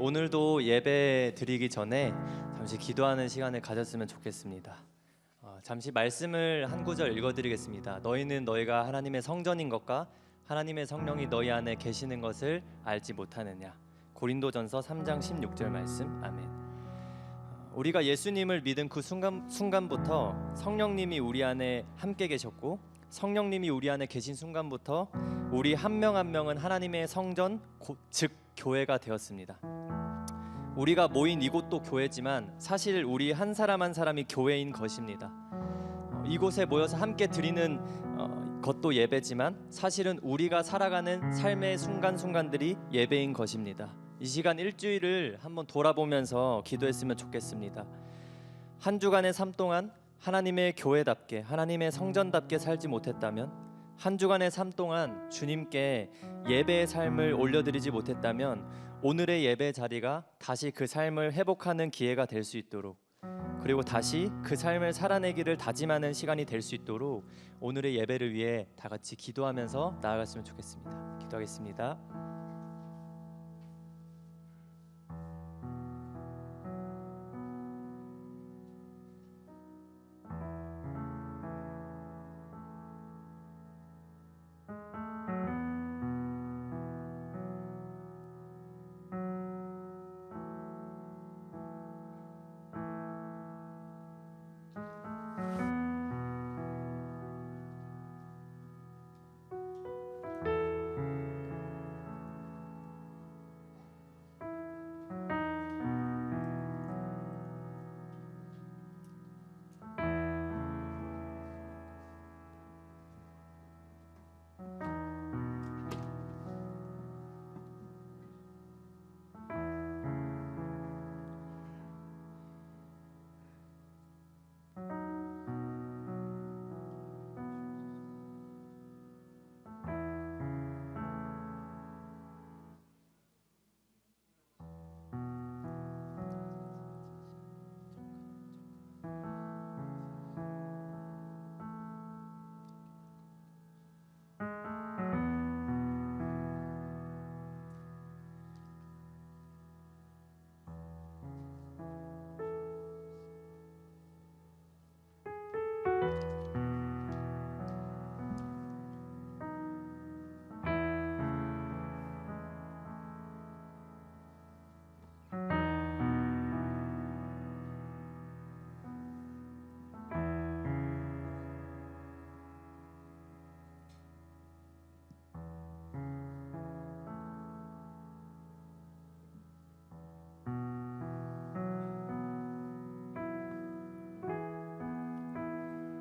오늘도 예배 드리기 전에 잠시 기도하는 시간을 가졌으면 좋겠습니다. 잠시 말씀을 한 구절 읽어드리겠습니다. 너희는 너희가 하나님의 성전인 것과 하나님의 성령이 너희 안에 계시는 것을 알지 못하느냐. 고린도전서 3장 16절 말씀. 아멘. 우리가 예수님을 믿은 그 순간부터 성령님이 우리 안에 함께 계셨고, 성령님이 우리 안에 계신 순간부터 우리 한 명 한 명은 하나님의 성전, 즉 교회가 되었습니다. 우리가 모인 이곳도 교회지만 사실 우리 한 사람 한 사람이 교회인 것입니다. 이곳에 모여서 함께 드리는 것도 예배지만 사실은 우리가 살아가는 삶의 순간순간들이 예배인 것입니다. 이 시간 일주일을 한번 돌아보면서 기도했으면 좋겠습니다. 한 주간의 삶 동안 하나님의 교회답게, 하나님의 성전답게 살지 못했다면, 한 주간의 삶 동안 주님께 예배의 삶을 올려드리지 못했다면 오늘의 예배 자리가 다시 그 삶을 회복하는 기회가 될 수 있도록, 그리고 다시 그 삶을 살아내기를 다짐하는 시간이 될 수 있도록 오늘의 예배를 위해 다 같이 기도하면서 나아갔으면 좋겠습니다. 기도하겠습니다.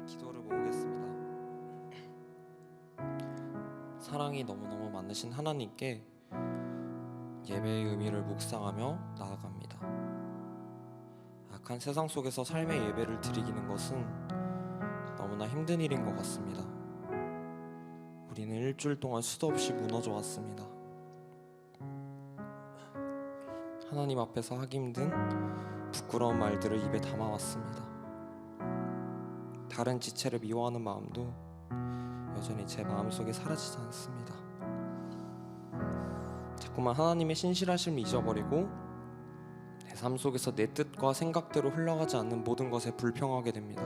기도를 모으겠습니다. 사랑이 너무너무 많으신 하나님께 예배의 의미를 묵상하며 나아갑니다. 악한 세상 속에서 삶의 예배를 드리기는 것은 너무나 힘든 일인 것 같습니다. 우리는 일주일 동안 수도 없이 무너져 왔습니다. 하나님 앞에서 하기 힘든 부끄러운 말들을 입에 담아왔습니다. 다른 지체를 미워하는 마음도 여전히 제 마음속에 사라지지 않습니다. 자꾸만 하나님의 신실하심을 잊어버리고 내 삶 속에서 내 뜻과 생각대로 흘러가지 않는 모든 것에 불평하게 됩니다.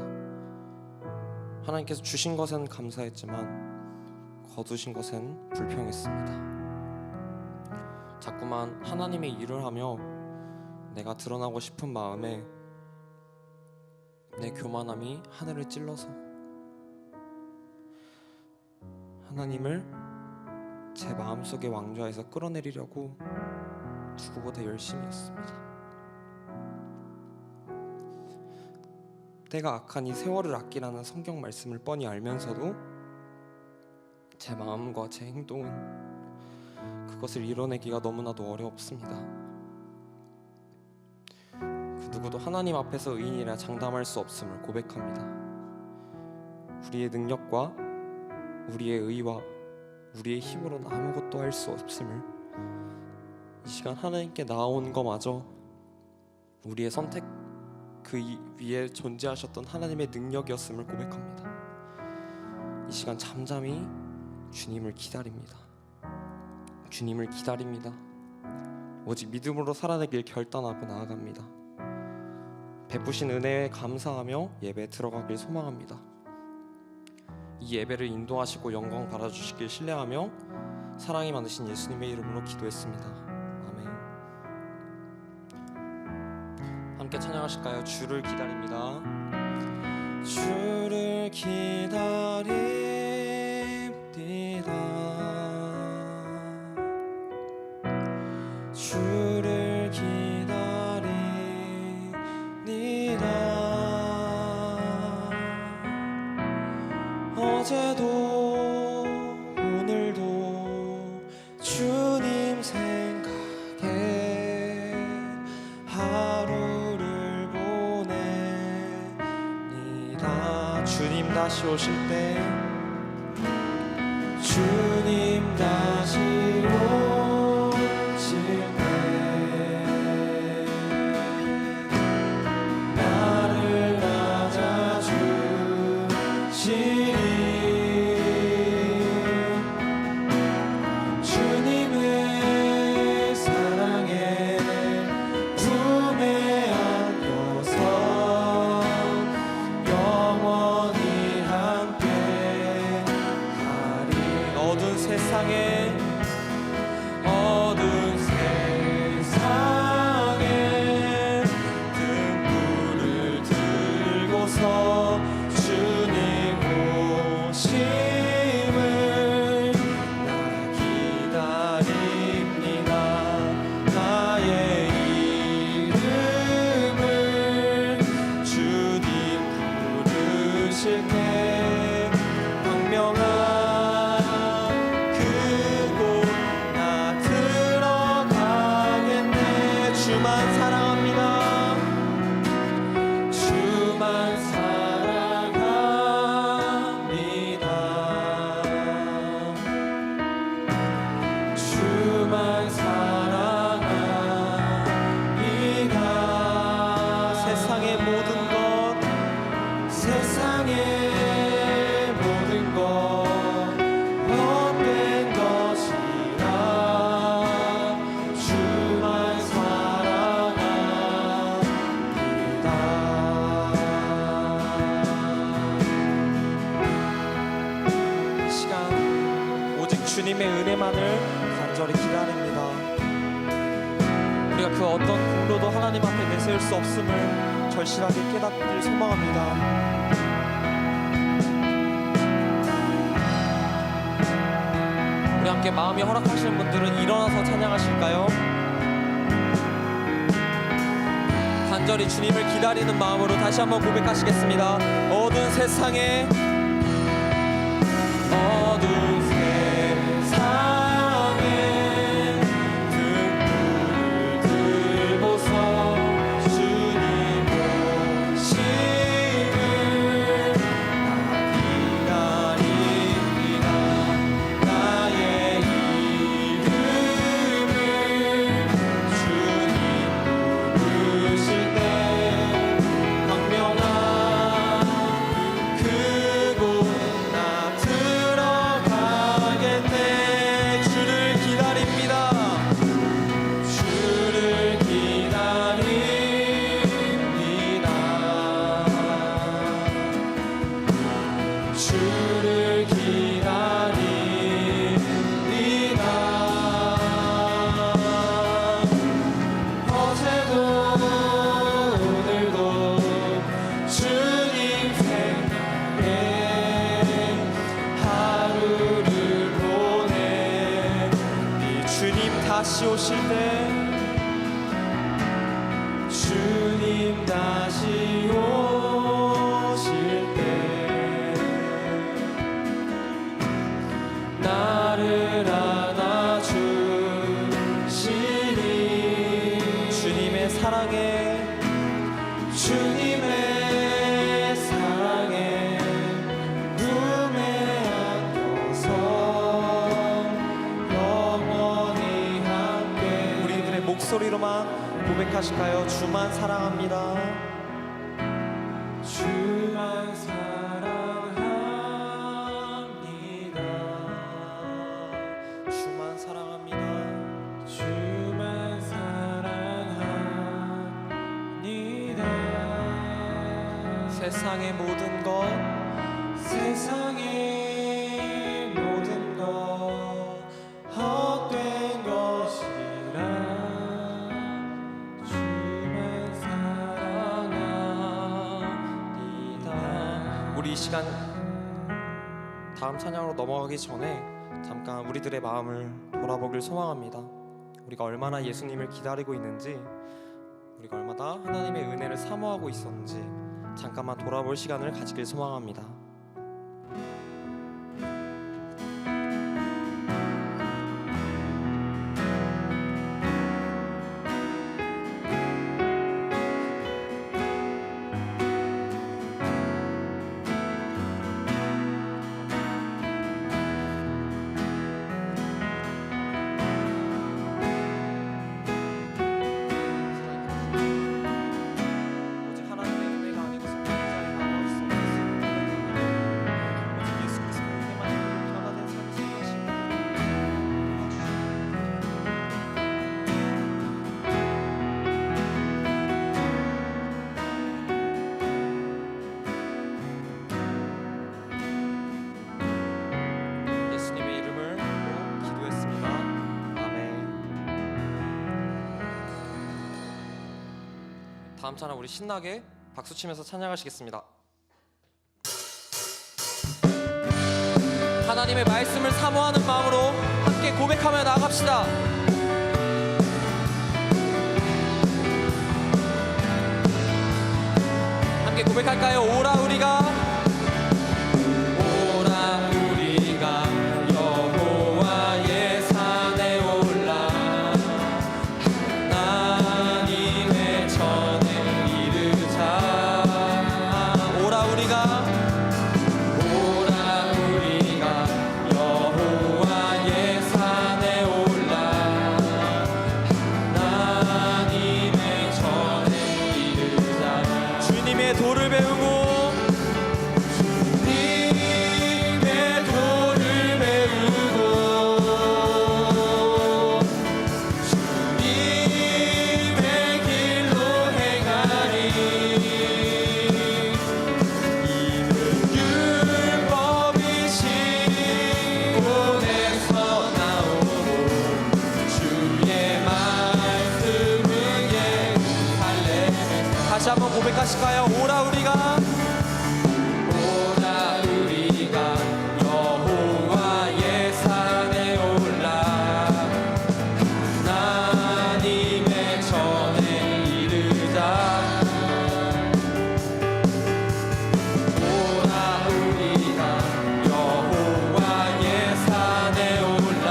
하나님께서 주신 것엔 감사했지만 거두신 것엔 불평했습니다. 자꾸만 하나님의 일을 하며 내가 드러나고 싶은 마음에 내 교만함이 하늘을 찔러서 하나님을 제 마음속의 왕좌에서 끌어내리려고 누구보다 열심히 했습니다. 때가 악한 이 세월을 아끼라는 성경 말씀을 뻔히 알면서도 제 마음과 제 행동은 그것을 이뤄내기가 너무나도 어렵습니다. 그 누구도 하나님 앞에서 의인이라 장담할 수 없음을 고백합니다. 우리의 능력과 우리의 의와 우리의 힘으로는 아무것도 할 수 없음을, 이 시간 하나님께 나아온 것마저 우리의 선택 그 위에 존재하셨던 하나님의 능력이었음을 고백합니다. 이 시간 잠잠히 주님을 기다립니다. 주님을 기다립니다. 오직 믿음으로 살아내길 결단하고 나아갑니다. 베푸신 은혜에 감사하며 예배에 들어가길 소망합니다. 이 예배를 인도하시고 영광 받아주시길 신뢰하며 사랑이 많으신 예수님의 이름으로 기도했습니다. 아멘. 함께 찬양하실까요? 주를 기다립니다. 주를 기다립니다. 주를 기다립니다. 어제도 오늘도 주님 생각에 하루를 보냅니다. 주님 다시 오실 때, 주님 다시 오실 때 나를 맞아주시리. 주님의 사랑에 품에 안겨서 영원히 함께 하리. 어두운 세상에 등불을 들고서 주님 오심을 나 기다립니다. 나의 이름을 주님 부르실 때 광명한 그곳 나 들어가겠네. 주만 사랑합니다. 주만 사랑합니다. 주만 사랑합니다. 세상의 모든 것, 세상의 모든 것 헛된 것이라 주만 사랑합니다. 이 시간 오직 주님의 은혜만을 간절히 기다립니다. 우리가 그 어떤 공로도 하나님 앞에 내세울 수 없음을 절실하게 깨닫길 소망합니다. 우리 함께 마음이 허락하시는 분들은 일어나서 찬양하실까요? 간절히 주님을 기다리는 마음으로 다시 한번 고백하시겠습니다. 어두운 세상에 등불을 들고서 주님 오심을 나 기다립니다. 나의 이름을 주님 부르실 때 광명한 그곳 나 들어가겠네. 주를 기다립니다. 주를 기다립니다. 주를 기다립니다. 어제도 오늘도 주님 생각에 하루를 보내. 이 주님 다시 오실 때, 주님 다시 오실 때 나를 안아주시니. 주님의 사랑에 품에 안겨서 영원히 함께. 우리들의 목소리로만 고백하실까요? 주만 사랑합니다. 주만 사랑합니다. 주만 사랑합니다. 주만 사랑합니다. 세상의 모든 것 세상의 모든 것 헛된 것이라 주만 사랑하리다. 우리 이 시간 다음 찬양으로 넘어가기 전에 잠깐 우리들의 마음을 돌아보길 소망합니다. 우리가 얼마나 예수님을 기다리고 있는지, 우리가 얼마나 하나님의 은혜를 사모하고 있었는지 잠깐만 돌아볼 시간을 가지길 소망합니다. 다음 찬양 우리 신나게 박수치면서 찬양하시겠습니다. 하나님의 말씀을 사모하는 마음으로 함께 고백하며 나아갑시다. 함께 고백할까요? 오라 우리가 여호와의 산에 올라 하나님의 전에 오라 우리가 여호와의 산에 올라 하나님의 전에 이르자. 주님의 도를 배우고 다시 한번 고백하실까요? 오라 우리가 여호와의 산에 올라 하나님의 전에 이르자. 오라 우리가 여호와의 산에 올라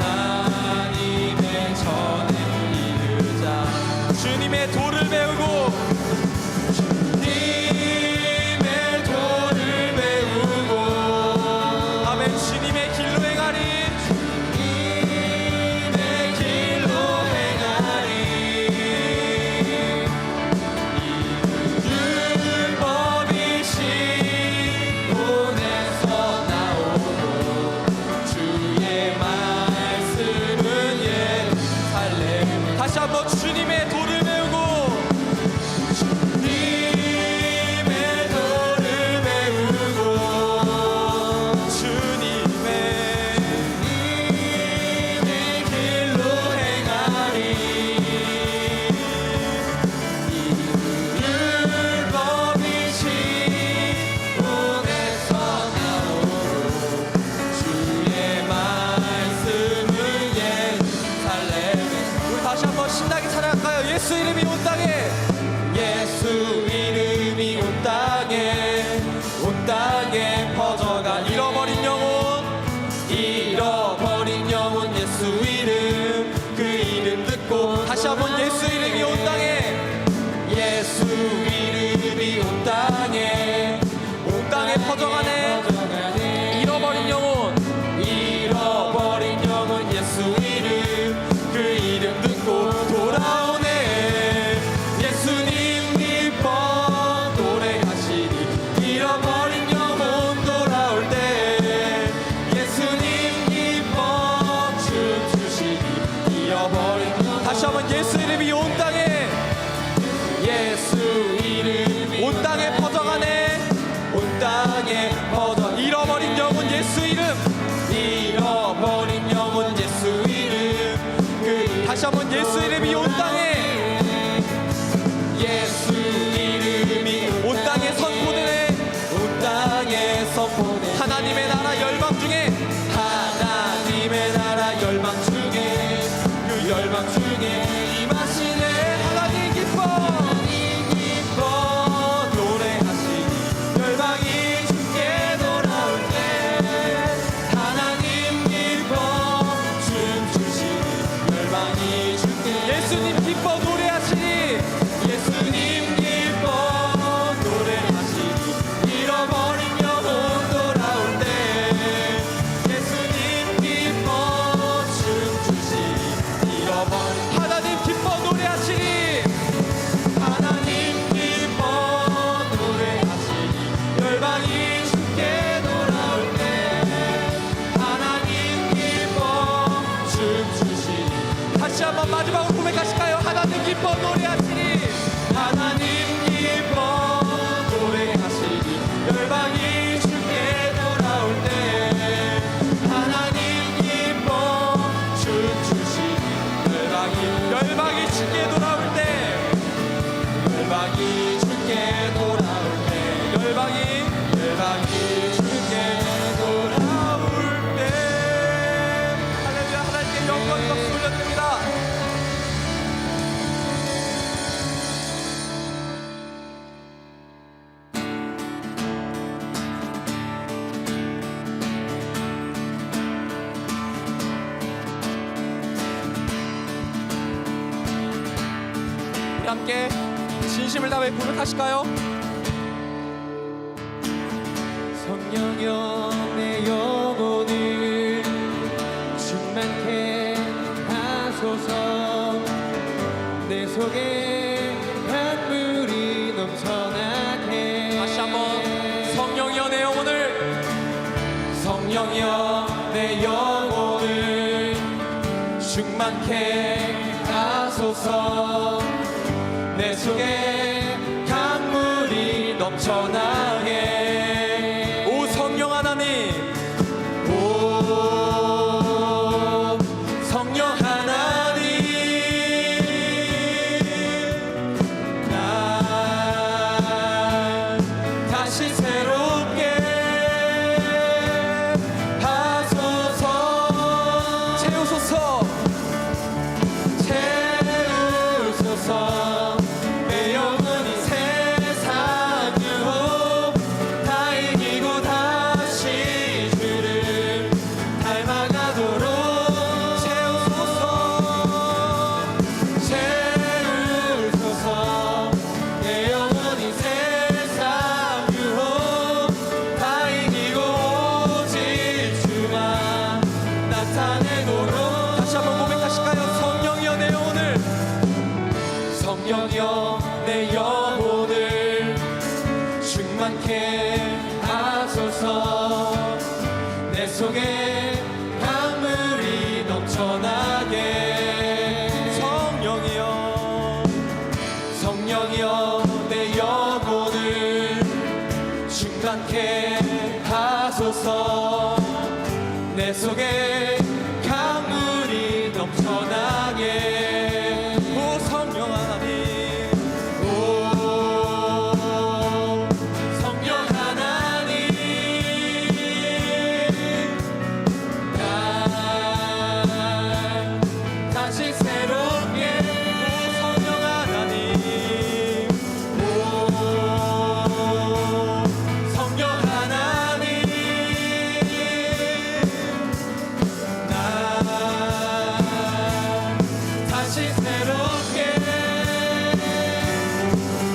하나님의 전에 이르자. 주님의 도를 배우고 주님의 도를 배우고 아멘. 주님의 길로 행하리 주님의 길로 행하리. 율법이신 손에서 나오고 주의 말씀은 예루살렘. 다시 한번 주님의 도를 배우고 주님의 도를 배우고 주님의 길로 행하리. 율법이신 손에서 나오고 주의 말씀은 예루살렘. 우리 다시 한번 신나게 찬양할까요? 예수 이름이 온 땅에 예수 이름이 온 땅에 퍼져가. 잃어버린 영혼 예수 이름 그 이름 듣고 다시 한번 예수 이름이 온 땅에 예수 이름이 온 땅에 퍼져가네. 잃어버린 영혼 예수 이름 그 이름 듣고 돌아오네. 예수님 기뻐 노래하시니 잃어버린 영혼 돌아올 때. 예수님 기뻐 춤추시니 잃어버린 영혼. 다시 한번 다시 한번 예수 이름이 온 땅에, 예수 이름이 온 땅에 선포되네. 온 땅에 선포되네. 하나님의 나라 열방 중에, 하나님의 나라 열방 중에, 그 열방 중에 임하시네. 하나님 기뻐, 하나님 기뻐 노래하시니 열방이 주께 돌아올 때, 하나님 기뻐 춤추시니 열방이 주께, 예수님 기뻐 노래하시니, 예수님 기뻐 노래하시니 잃어버린 영혼 돌아올 때, 예수님 기뻐 춤추시니 잃어버린, 하나님 기뻐 노래하시니, 하나님 기뻐 노래하시니 열방이 주께 돌아올 때, 하나님 기뻐 춤추시니, 다시 한번 마지막으로 고백하실까요? 하나님 기뻐 노래하시니, 하나님 기뻐 노래하시니 열방이 주께 돌아올 때, 하나님 기뻐 춤추시니 열방이 주께 돌아올 때, 열방이 주께 돌아올 때, 열방이 주께 돌아올 때, 할렐루야. 하나님께 영광 박수 올려드립니다. 우리 함께 진심을 다해 고백하실까요? 성령여 내 영혼을 충만케 하소서, 내 속에 강물이 넘쳐나게. 다시 한번 성령여 내 영혼을, 성령여 내 영혼을 충만케 하소서, 내 속에 강물이 넘쳐나게. 오 성령 하나님, 오 성령 하나님, 날 다시 새롭게 하소서. 채우소서, 채우소서. 내 영혼이 세상 유혹 다 이기고 다시 주를 닮아가도록 채우소서, 채우소서. 내 영혼이 세상 유혹 다 이기고 오직 주만 나타내도록. 다시 한번 고백하실까요? 성령이여 내 영혼을, 성령이여 내 영혼을 충만케 하소서, 내 속에 강물이 넘쳐나게. 성령이여, 성령이여 내 영혼을 충만케 하소서, 내 속에 강물이 넘쳐나게. 오 성령 하나님, 오 성령 하나님, 날 다시 새롭게. 오 성령 하나님, 오 성령 하나님, 날 다시 새롭게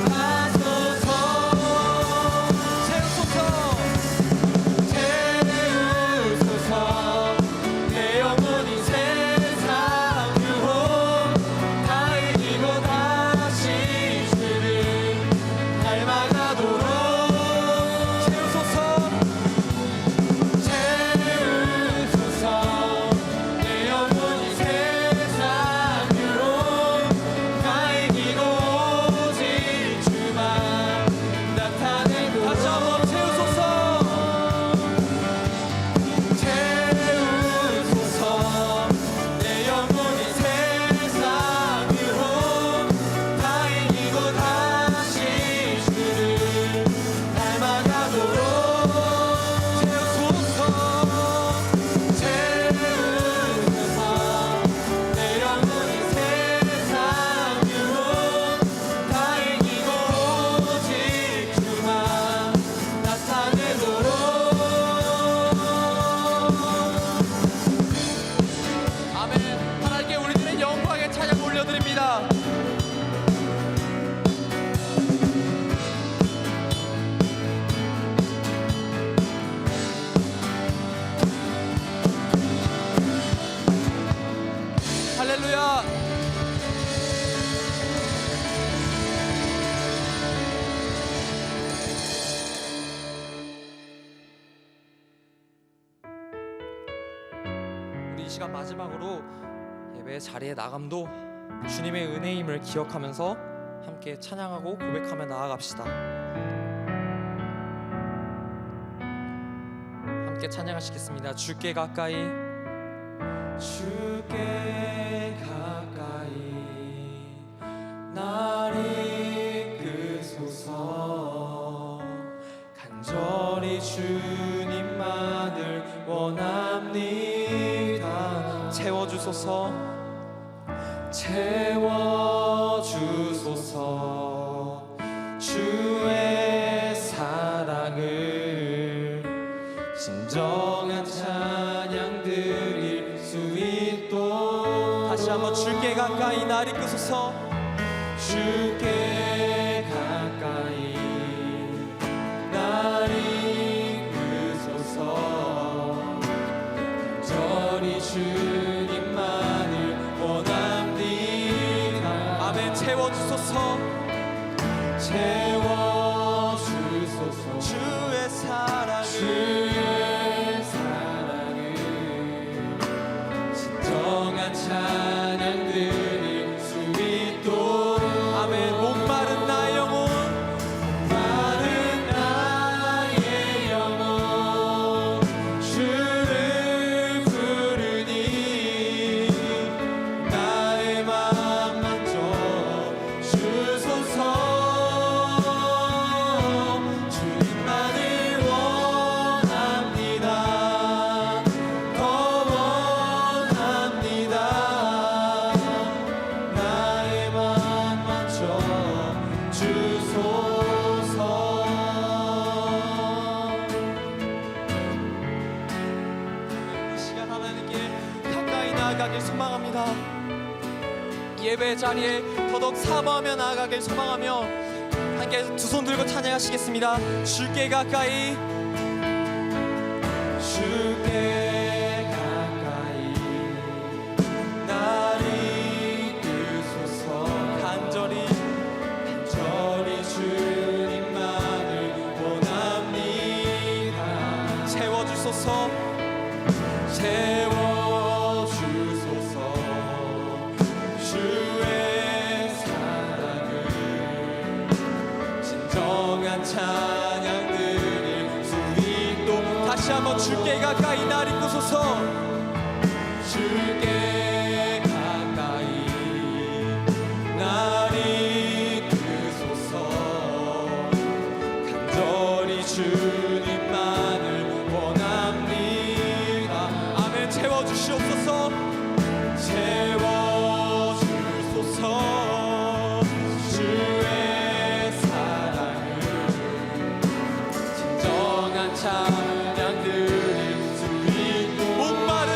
하소서. 채우소서, 채우소서. 내 영혼이 세상 유혹 다 이기고 다시 주를 닮아가도록 채우소서, 채우소서. 내 영혼이 세상 유혹 드립니다. 할렐루야. 우리 이 시간 마지막으로 예배 자리에 나감도 주님의 은혜임을 기억하면서 함께 찬양하고 고백하며 나아갑시다. 함께 찬양하시겠습니다. 주께 가까이, 주께 가까이 날 이끄소서. 간절히 주님만을 원합니다. 채워주소서, 채워주소서. 주의 사랑을 진정한 찬양 드릴 수 있도록. 다시 한번 주께 가까이 날 이끄소서. 주께 가까이 날 이끄소서. 간절히 주님만을 원합니다. 아멘. 채워주소서, 채워주소서. 주의 사랑을 진정한 찬양 드릴 수 있도록. 아멘. 목마른 나의 영혼, 목마른 나의 영혼 주를 부르니 나의 맘 만져 주소서. 주님만을 원합니다. 더 원합니다. 나의 맘 만져 주소서. 이 시간 하나님께 가까이 나아가길 소망합니다. 예배 자리에 더더욱 사모하며 나아가길 소망하며 함께 두 손 들고 찬양하시겠습니다. 주께 가까이, 주께 가까이 날 이끄소서. 간절히 주님만을 원합니다. 채워주소서, 채워주소서. 주의 사랑을 진정한 찬양 드릴 수 있도록. 다시 한번 주께 가까이 날 이끄소서. 주께 가까이 날 이끄소서. 간절히 주님만을 원합니다. 아멘. 채워주시옵소서, 채워주소서. 주의 사랑을 진정한 찬양 드릴 수 있도록. 목마른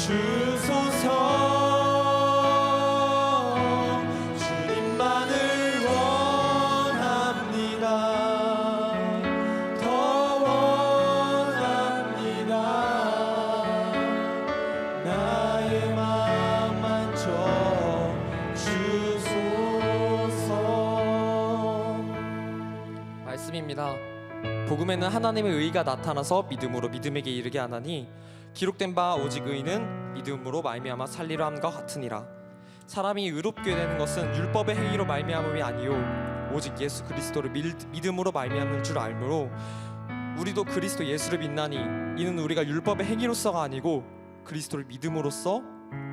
주소서. 주님만을 원합니다. 더 원합니다. 나의 마음 만져 주소서. 말씀입니다. 복음에는 하나님의 의가 나타나서 믿음으로 믿음에게 이르게 하나니 기록된 바 오직 의는 믿음으로 말미암아 살리려 함과 같으니라. 사람이 의롭게 되는 것은 율법의 행위로 말미암음이 아니요 오직 예수 그리스도를 믿음으로 말미암는 줄 알므로 우리도 그리스도 예수를 믿나니 이는 우리가 율법의 행위로서가 아니고 그리스도를 믿음으로써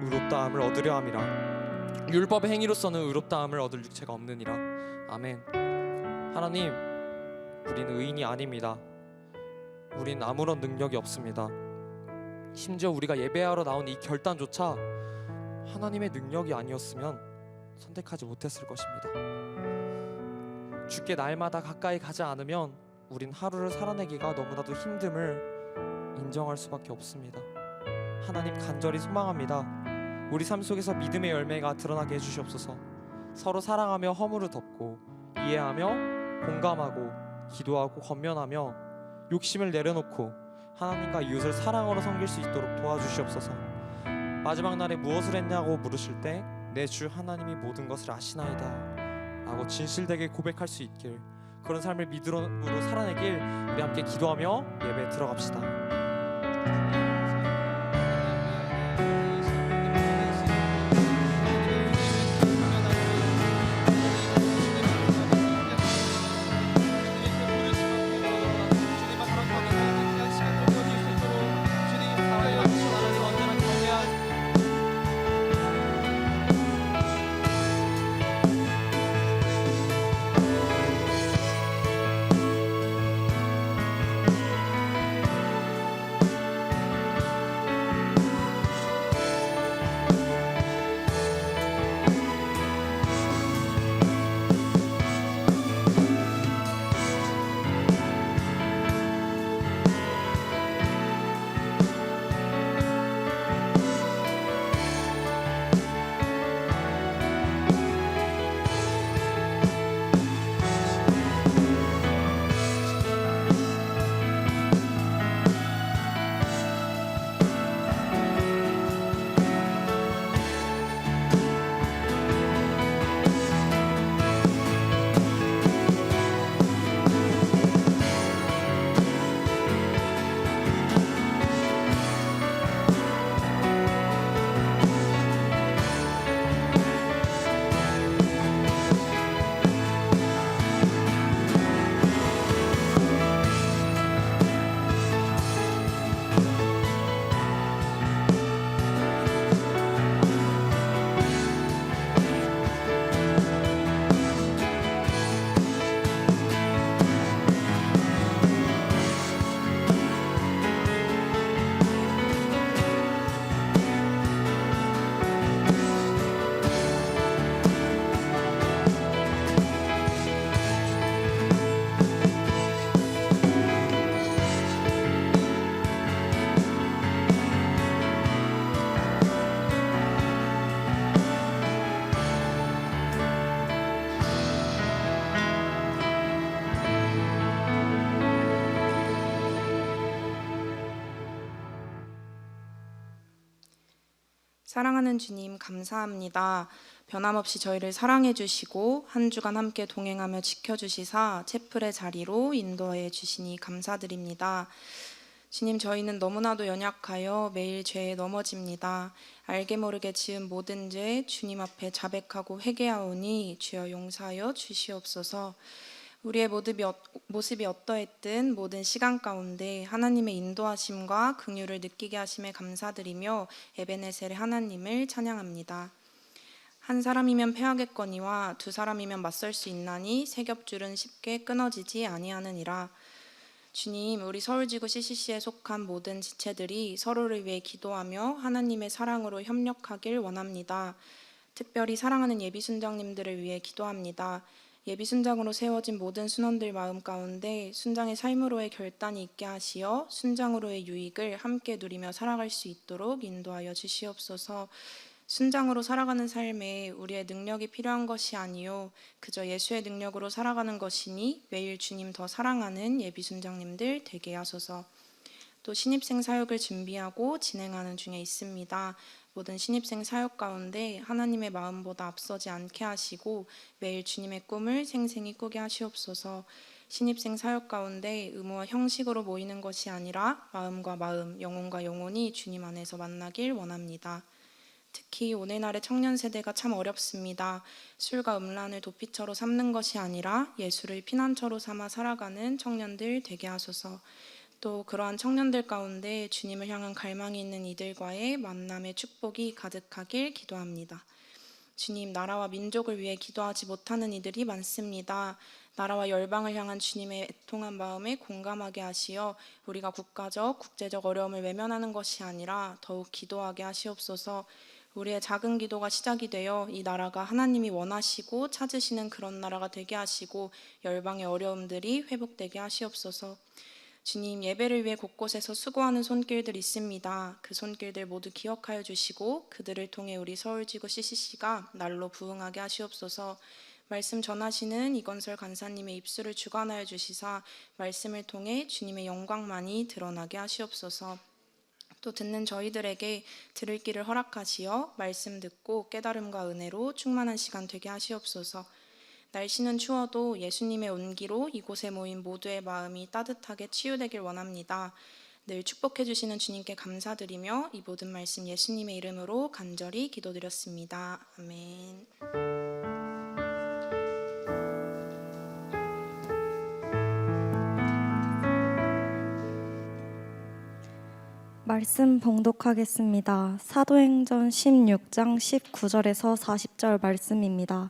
의롭다함을 얻으려 함이라. 율법의 행위로서는 의롭다함을 얻을 육체가 없느니라. 아멘. 하나님, 우리는 의인이 아닙니다. 우린 아무런 능력이 없습니다. 심지어 우리가 예배하러 나온 이 결단조차 하나님의 능력이 아니었으면 선택하지 못했을 것입니다. 주께 날마다 가까이 가지 않으면 우린 하루를 살아내기가 너무나도 힘듦을 인정할 수밖에 없습니다. 하나님, 간절히 소망합니다. 우리 삶 속에서 믿음의 열매가 드러나게 해주시옵소서. 서로 사랑하며 허물을 덮고 이해하며 공감하고 기도하고 권면하며 욕심을 내려놓고 하나님과 이웃을 사랑으로 섬길 수 있도록 도와주시옵소서. 마지막 날에 무엇을 했냐고 물으실 때 내 주 하나님이 모든 것을 아시나이다 라고 진실되게 고백할 수 있길, 그런 삶을 믿음으로 살아내길 우리 함께 기도하며 예배에 들어갑시다. 사랑하는 주님, 감사합니다. 변함없이 저희를 사랑해 주시고 한 주간 함께 동행하며 지켜주시사 채플의 자리로 인도해 주시니 감사드립니다. 주님, 저희는 너무나도 연약하여 매일 죄에 넘어집니다. 알게 모르게 지은 모든 죄 주님 앞에 자백하고 회개하오니 주여 용서하여 주시옵소서. 우리의 모습이 어떠했든 모든 시간 가운데 하나님의 인도하심과 긍휼을 느끼게 하심에 감사드리며 에베네셀의 하나님을 찬양합니다. 한 사람이면 패하겠거니와 두 사람이면 맞설 수 있나니 세 겹줄은 쉽게 끊어지지 아니하느니라. 주님, 우리 서울지구 CCC에 속한 모든 지체들이 서로를 위해 기도하며 하나님의 사랑으로 협력하길 원합니다. 특별히 사랑하는 예비순장님들을 위해 기도합니다. 예비 순장으로 세워진 모든 순원들 마음 가운데 순장의 삶으로의 결단이 있게 하시어 순장으로의 유익을 함께 누리며 살아갈 수 있도록 인도하여 주시옵소서. 순장으로 살아가는 삶에 우리의 능력이 필요한 것이 아니요 그저 예수의 능력으로 살아가는 것이니 매일 주님 더 사랑하는 예비 순장님들 되게 하소서. 또 신입생 사역을 준비하고 진행하는 중에 있습니다. 모든 신입생 사역 가운데 하나님의 마음보다 앞서지 않게 하시고 매일 주님의 꿈을 생생히 꾸게 하시옵소서. 신입생 사역 가운데 의무와 형식으로 모이는 것이 아니라 마음과 마음, 영혼과 영혼이 주님 안에서 만나길 원합니다. 특히 오늘날의 청년 세대가 참 어렵습니다. 술과 음란을 도피처로 삼는 것이 아니라 예수를 피난처로 삼아 살아가는 청년들 되게 하소서. 또 그러한 청년들 가운데 주님을 향한 갈망이 있는 이들과의 만남의 축복이 가득하길 기도합니다. 주님, 나라와 민족을 위해 기도하지 못하는 이들이 많습니다. 나라와 열방을 향한 주님의 애통한 마음에 공감하게 하시어 우리가 국가적, 국제적 어려움을 외면하는 것이 아니라 더욱 기도하게 하시옵소서. 우리의 작은 기도가 시작이 되어 이 나라가 하나님이 원하시고 찾으시는 그런 나라가 되게 하시고 열방의 어려움들이 회복되게 하시옵소서. 주님, 예배를 위해 곳곳에서 수고하는 손길들 있습니다. 그 손길들 모두 기억하여 주시고 그들을 통해 우리 서울지구 CCC가 날로 부흥하게 하시옵소서. 말씀 전하시는 이건설 간사님의 입술을 주관하여 주시사 말씀을 통해 주님의 영광만이 드러나게 하시옵소서. 또 듣는 저희들에게 들을 길을 허락하시어 말씀 듣고 깨달음과 은혜로 충만한 시간 되게 하시옵소서. 날씨는 추워도 예수님의 온기로 이곳에 모인 모두의 마음이 따뜻하게 치유되길 원합니다. 늘 축복해 주시는 주님께 감사드리며 이 모든 말씀 예수님의 이름으로 간절히 기도드렸습니다. 아멘. 말씀 봉독하겠습니다. 사도행전 16장 19절에서 40절 말씀입니다.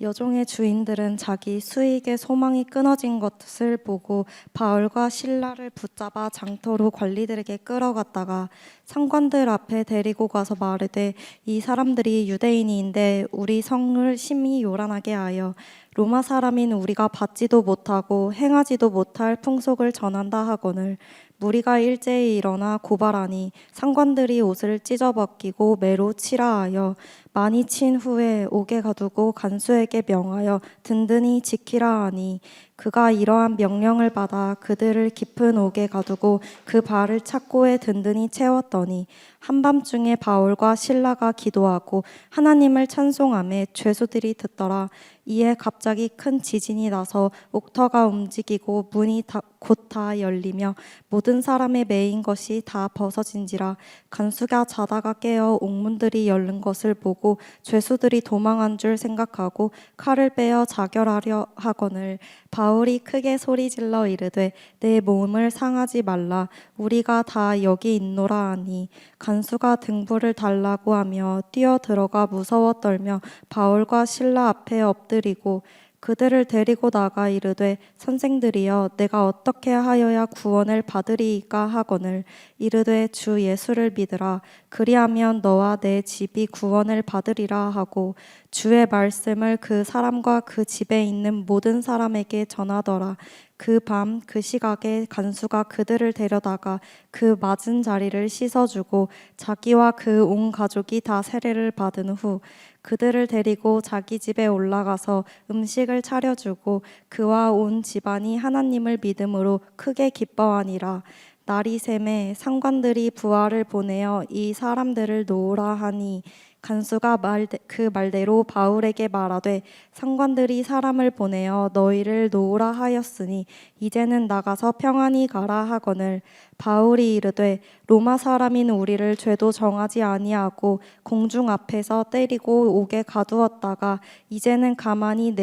여종의 주인들은 자기 수익의 소망이 끊어진 것을 보고 바울과 실라를 붙잡아 장터로 관리들에게 끌어갔다가 상관들 앞에 데리고 가서 말하되 이 사람들이 유대인인데 우리 성을 심히 요란하게 하여 로마 사람인 우리가 받지도 못하고 행하지도 못할 풍속을 전한다 하거늘 무리가 일제히 일어나 고발하니 상관들이 옷을 찢어벗기고 매로 치라 하여 많이 친 후에 옥에 가두고 간수에게 명하여 든든히 지키라 하니 그가 이러한 명령을 받아 그들을 깊은 옥에 가두고 그 발을 착고에 든든히 채웠더니 한밤중에 바울과 실라가 기도하고 하나님을 찬송하며 죄수들이 듣더라. 이에 갑자기 큰 지진이 나서 옥터가 움직이고 문이 곧 다 열리며 모든 사람의 매인 것이 다 벗어진지라. 간수가 자다가 깨어 옥문들이 열린 것을 보고 죄수들이 도망한 줄 생각하고 칼을 빼어 자결하려 하거늘 바울이 크게 소리질러 이르되 내 몸을 상하지 말라 우리가 다 여기 있노라 하니 간수가 등불을 달라고 하며 뛰어들어가 무서워 떨며 바울과 실라 앞에 엎드리고 그들을 데리고 나가 이르되 선생들이여 내가 어떻게 하여야 구원을 받으리이까 하거늘 이르되 주 예수를 믿으라 그리하면 너와 내 집이 구원을 받으리라 하고 주의 말씀을 그 사람과 그 집에 있는 모든 사람에게 전하더라. 그 밤 그 시각에 간수가 그들을 데려다가 그 맞은 자리를 씻어주고 자기와 그 온 가족이 다 세례를 받은 후 그들을 데리고 자기 집에 올라가서 음식을 차려주고 그와 온 집안이 하나님을 믿음으로 크게 기뻐하니라. 날이 새매 상관들이 부하를 보내어 이 사람들을 놓으라 하니 간수가 그 말대로 바울에게 말하되 상관들이 사람을 보내어 너희를 놓으라 하였으니 이제는 나가서 평안히 가라 하거늘 바울이 이르되 로마 사람인 우리를 죄도 정하지 아니하고 공중 앞에서 때리고 옥에 가두었다가 이제는 가만히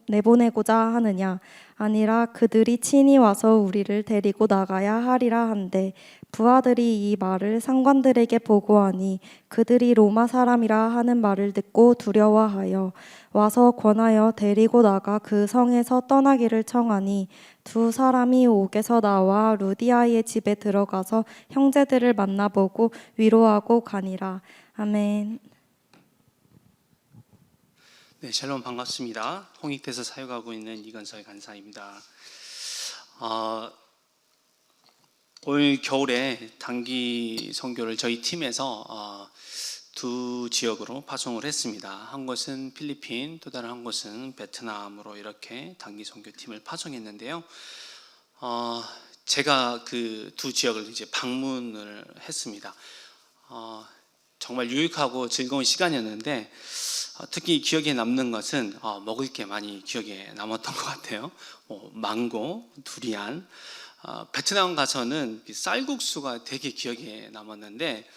내보내고자 하느냐 아니라 그들이 친히 와서 우리를 데리고 나가야 하리라 한데 부하들이 이 말을 상관들에게 보고하니 그들이 로마 사람이라 하는 말을 듣고 두려워하여 와서 권하여 데리고 나가 그 성에서 떠나기를 청하니 두 사람이 옥에서 나와 루디아의 집에 들어가서 형제들을 만나보고 위로하고 가니라. 아멘. 네, 샬롬 반갑습니다. 홍익대에서 사역하고 있는 이건설 간사입니다. 올 겨울에 단기 선교를 저희 팀에서 두 지역으로 파송을 했습니다. 한 곳은 필리핀, 또 다른 한 곳은 베트남으로 이렇게 단기 선교팀을 파송했는데요. 제가 그 두 지역을 이제 방문을 했습니다. 정말 유익하고 즐거운 시간이었는데 특히 기억에 남는 것은 먹을 게 많이 기억에 남았던 것 같아요. 망고, 두리안. 베트남 가서는 쌀국수가 되게 기억에 남았는데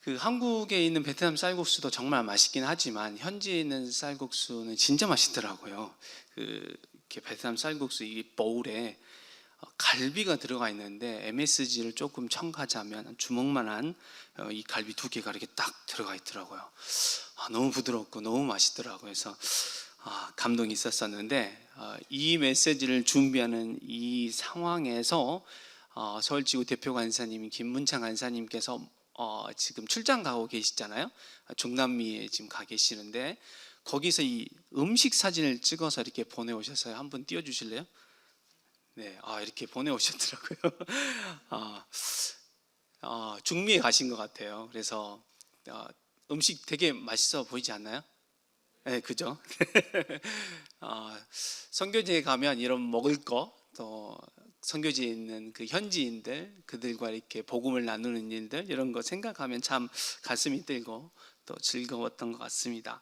그 한국에 있는 베트남 쌀국수도 정말 맛있긴 하지만 현지에 있는 쌀국수는 진짜 맛있더라고요. 이렇게 베트남 쌀국수 이 보울에 갈비가 들어가 있는데 MSG를 조금 첨가하자면 주먹만한 이 갈비 두 개가 이렇게 딱 들어가 있더라고요. 너무 부드럽고 너무 맛있더라고요. 그래서 감동이 있었었는데 이 메시지를 준비하는 이 상황에서 서울지구 대표 간사님 김문창 간사님께서 지금 출장 가고 계시잖아요. 중남미에 지금 가 계시는데 거기서 이 음식 사진을 찍어서 이렇게 보내오셨어요. 한번 띄워주실래요? 네, 이렇게 보내오셨더라고요. 중미에 가신 것 같아요. 그래서 음식 되게 맛있어 보이지 않나요? 네, 그죠? 선교지에 가면 이런 먹을 거, 또 선교지에 있는 그 현지인들, 그들과 이렇게 복음을 나누는 일들, 이런 거 생각하면 참 가슴이 뛰고 또 즐거웠던 것 같습니다.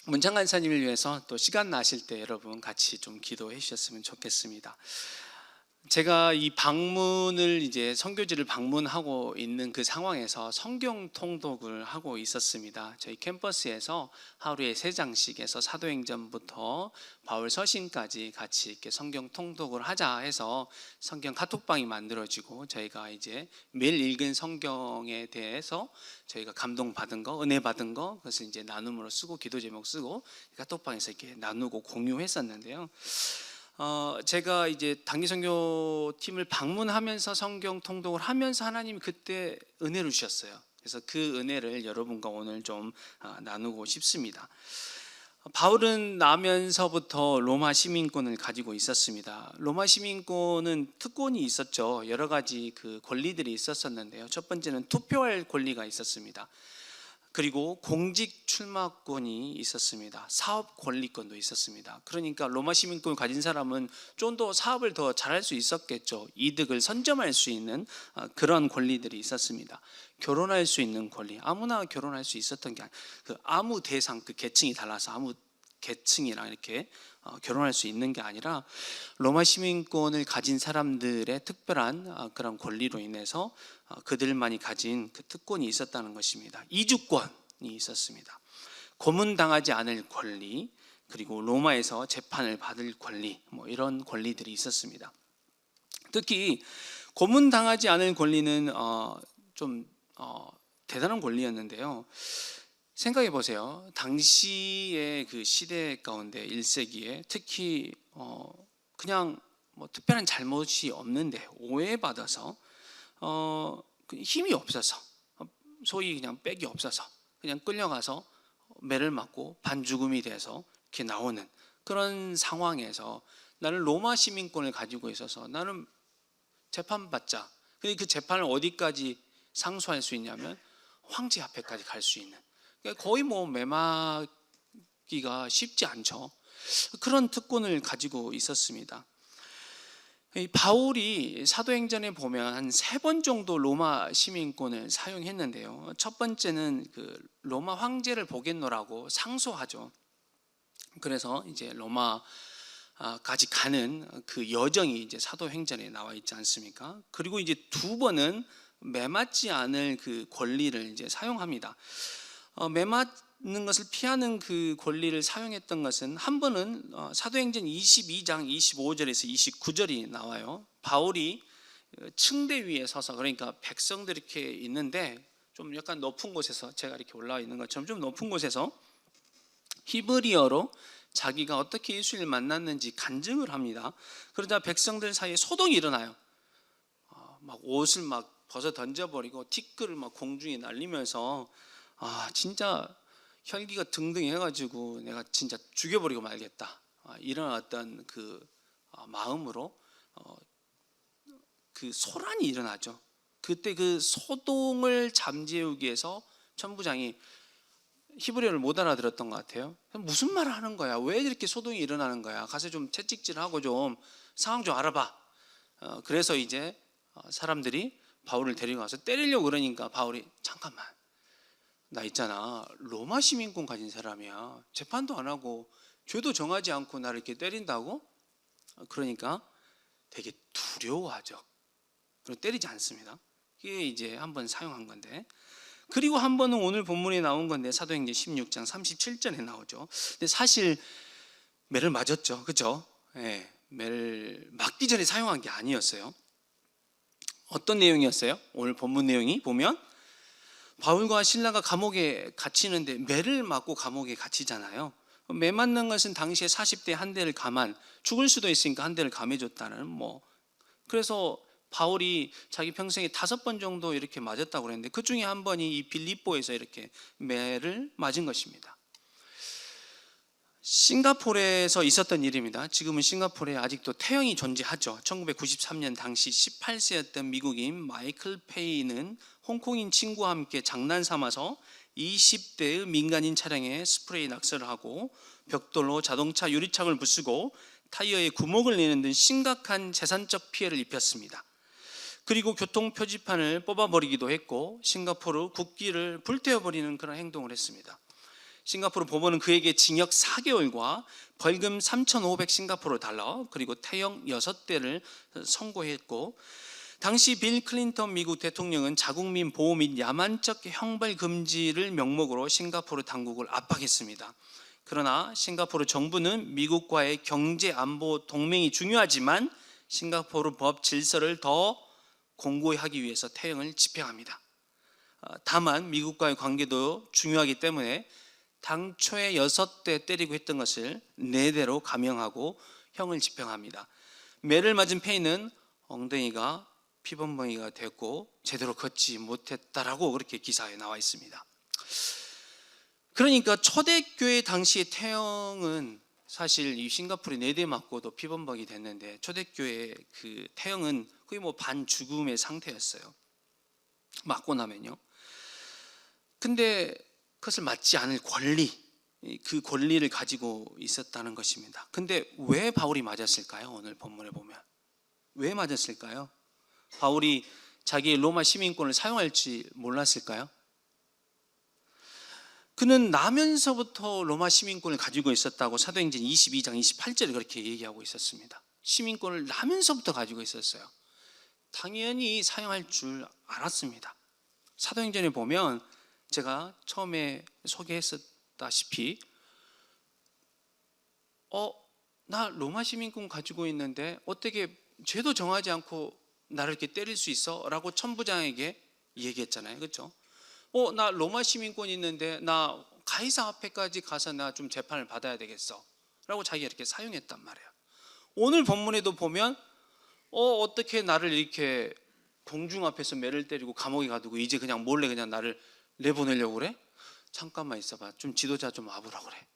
문창 간사님을 위해서 또 시간 나실 때 여러분 같이 좀 기도해 주셨으면 좋겠습니다. 제가 이 방문을 이제 선교지를 방문하고 있는 그 상황에서 성경 통독을 하고 있었습니다. 저희 캠퍼스에서 하루에 3장씩에서 사도행전부터 바울 서신까지 같이 이렇게 성경 통독을 하자 해서 성경 카톡방이 만들어지고 저희가 이제 매일 읽은 성경에 대해서 저희가 감동받은 거, 은혜 받은 거, 그것을 이제 나눔으로 쓰고 기도 제목 쓰고 카톡방에서 이렇게 나누고 공유했었는데요. 제가 이제 단기 선교 팀을 방문하면서 성경 통독을 하면서 하나님이 그때 은혜를 주셨어요. 그래서 그 은혜를 여러분과 오늘 좀 나누고 싶습니다. 바울은 나면서부터 로마 시민권을 가지고 있었습니다. 로마 시민권은 특권이 있었죠. 여러 가지 그 권리들이 있었었는데요. 첫 번째는 투표할 권리가 있었습니다. 그리고 공직 출마권이 있었습니다. 사업 권리권도 있었습니다. 그러니까 로마 시민권을 가진 사람은 좀 더 사업을 더 잘할 수 있었겠죠. 이득을 선점할 수 있는 그런 권리들이 있었습니다. 결혼할 수 있는 권리, 아무나 결혼할 수 있었던 게 아니라 그 아무 대상, 그 계층이 달라서 아무 계층이랑 이렇게 결혼할 수 있는 게 아니라 로마 시민권을 가진 사람들의 특별한 그런 권리로 인해서 그들만이 가진 그 특권이 있었다는 것입니다. 이주권이 있었습니다. 고문당하지 않을 권리, 그리고 로마에서 재판을 받을 권리, 이런 권리들이 있었습니다. 특히 고문당하지 않을 권리는 좀 대단한 권리였는데요. 생각해 보세요. 당시의 그 시대 가운데 1세기에 특히 그냥 특별한 잘못이 없는데 오해받아서 힘이 없어서, 소위 그냥 빽이 없어서 그냥 끌려가서 매를 맞고 반죽음이 돼서 이렇게 나오는 그런 상황에서 나는 로마 시민권을 가지고 있어서 나는 재판받자. 근데 그 재판을 어디까지 상소할 수 있냐면 황제 앞에까지 갈 수 있는, 거의 매맞기가 쉽지 않죠. 그런 특권을 가지고 있었습니다. 바울이 사도행전에 보면 한 3번 정도 로마 시민권을 사용했는데요. 첫 번째는 그 로마 황제를 보겠노라고 상소하죠. 그래서 이제 로마까지 가는 그 여정이 이제 사도행전에 나와 있지 않습니까? 그리고 이제 2번은 매맞지 않을 그 권리를 이제 사용합니다. 매맞는 것을 피하는 그 권리를 사용했던 것은 한 번은 사도행전 22장 25절에서 29절이 나와요. 바울이 층대 위에 서서, 그러니까 백성들이 이렇게 있는데 좀 약간 높은 곳에서, 제가 이렇게 올라와 있는 것처럼 좀 높은 곳에서 히브리어로 자기가 어떻게 예수를 만났는지 간증을 합니다. 그러다 백성들 사이에 소동이 일어나요. 막 옷을 막 벗어 던져버리고 티끌을 막 공중에 날리면서 진짜 혈기가 등등 해가지고 내가 진짜 죽여버리고 말겠다, 이런 어떤 그 마음으로 그 소란이 일어나죠. 그때 그 소동을 잠재우기 위해서 천부장이 히브리어를 못 알아들었던 것 같아요. 무슨 말을 하는 거야? 왜 이렇게 소동이 일어나는 거야? 가서 좀 채찍질하고 좀 상황 좀 알아봐. 그래서 이제 사람들이 바울을 데리고 가서 때리려고 그러니까 바울이 잠깐만, 나 있잖아, 로마 시민권 가진 사람이야. 재판도 안 하고 죄도 정하지 않고 나를 이렇게 때린다고? 그러니까 되게 두려워하죠. 그리고 때리지 않습니다. 이게 이제 한번 사용한 건데, 그리고 한 번은 오늘 본문에 나온 건데 사도행전 16장 37절에 나오죠. 근데 사실 매를 맞았죠, 그렇죠? 예, 매를 맞기 전에 사용한 게 아니었어요. 어떤 내용이었어요? 오늘 본문 내용이 보면 바울과 실라가 감옥에 갇히는데 매를 맞고 감옥에 갇히잖아요. 매 맞는 것은 당시에 40대 한 대를 감한, 죽을 수도 있으니까 한 대를 감해줬다는 그래서 바울이 자기 평생에 5번 정도 이렇게 맞았다고 그랬는데 그 중에 한 번이 이 빌립보에서 이렇게 매를 맞은 것입니다. 싱가포르에서 있었던 일입니다. 지금은 싱가포르에 아직도 태형이 존재하죠. 1993년 당시 18세였던 미국인 마이클 페이는 홍콩인 친구와 함께 장난 삼아서 20대의 민간인 차량에 스프레이 낙서를 하고 벽돌로 자동차 유리창을 부수고 타이어에 구멍을 내는 등 심각한 재산적 피해를 입혔습니다. 그리고 교통 표지판을 뽑아버리기도 했고 싱가포르 국기를 불태워버리는 그런 행동을 했습니다. 싱가포르 법원은 그에게 징역 4개월과 벌금 3,500 싱가포르 달러 그리고 태형 6대를 선고했고, 당시 빌 클린턴 미국 대통령은 자국민 보호 및 야만적 형벌 금지를 명목으로 싱가포르 당국을 압박했습니다. 그러나 싱가포르 정부는 미국과의 경제 안보 동맹이 중요하지만 싱가포르 법 질서를 더 공고히 하기 위해서 태형을 집행합니다. 다만 미국과의 관계도 중요하기 때문에 당초에 6대 때리고 했던 것을 4대로 감형하고 형을 집행합니다. 매를 맞은 페이는 엉덩이가 피범벅이가 됐고 제대로 걷지 못했다라고 그렇게 기사에 나와 있습니다. 그러니까 초대교회 당시의 태형은 사실 이 싱가포르에 4대 맞고도 피범벅이 됐는데 초대교회 그 태형은 거의 반 죽음의 상태였어요. 맞고 나면요. 근데 그것을 맞지 않을 권리, 그 권리를 가지고 있었다는 것입니다. 근데 왜 바울이 맞았을까요? 오늘 본문에 보면 왜 맞았을까요? 바울이 자기의 로마 시민권을 사용할지 몰랐을까요? 그는 나면서부터 로마 시민권을 가지고 있었다고 사도행전 22장 28절에 그렇게 얘기하고 있었습니다. 시민권을 나면서부터 가지고 있었어요. 당연히 사용할 줄 알았습니다. 사도행전에 보면 제가 처음에 소개했었다시피 나 로마 시민권 가지고 있는데 어떻게 죄도 정하지 않고 나를 이렇게 때릴 수 있어? 라고 천부장에게 얘기했잖아요. 그렇죠? 나 로마 시민권 있는데 나 가이사 앞에까지 가서 나 좀 재판을 받아야 되겠어 라고 자기가 이렇게 사용했단 말이에요. 오늘 본문에도 보면 어떻게 나를 이렇게 공중 앞에서 매를 때리고 감옥에 가두고 이제 그냥 몰래 그냥 나를 내보내려고 그래? 잠깐만 있어봐, 좀 지도자 좀 와보라 그래.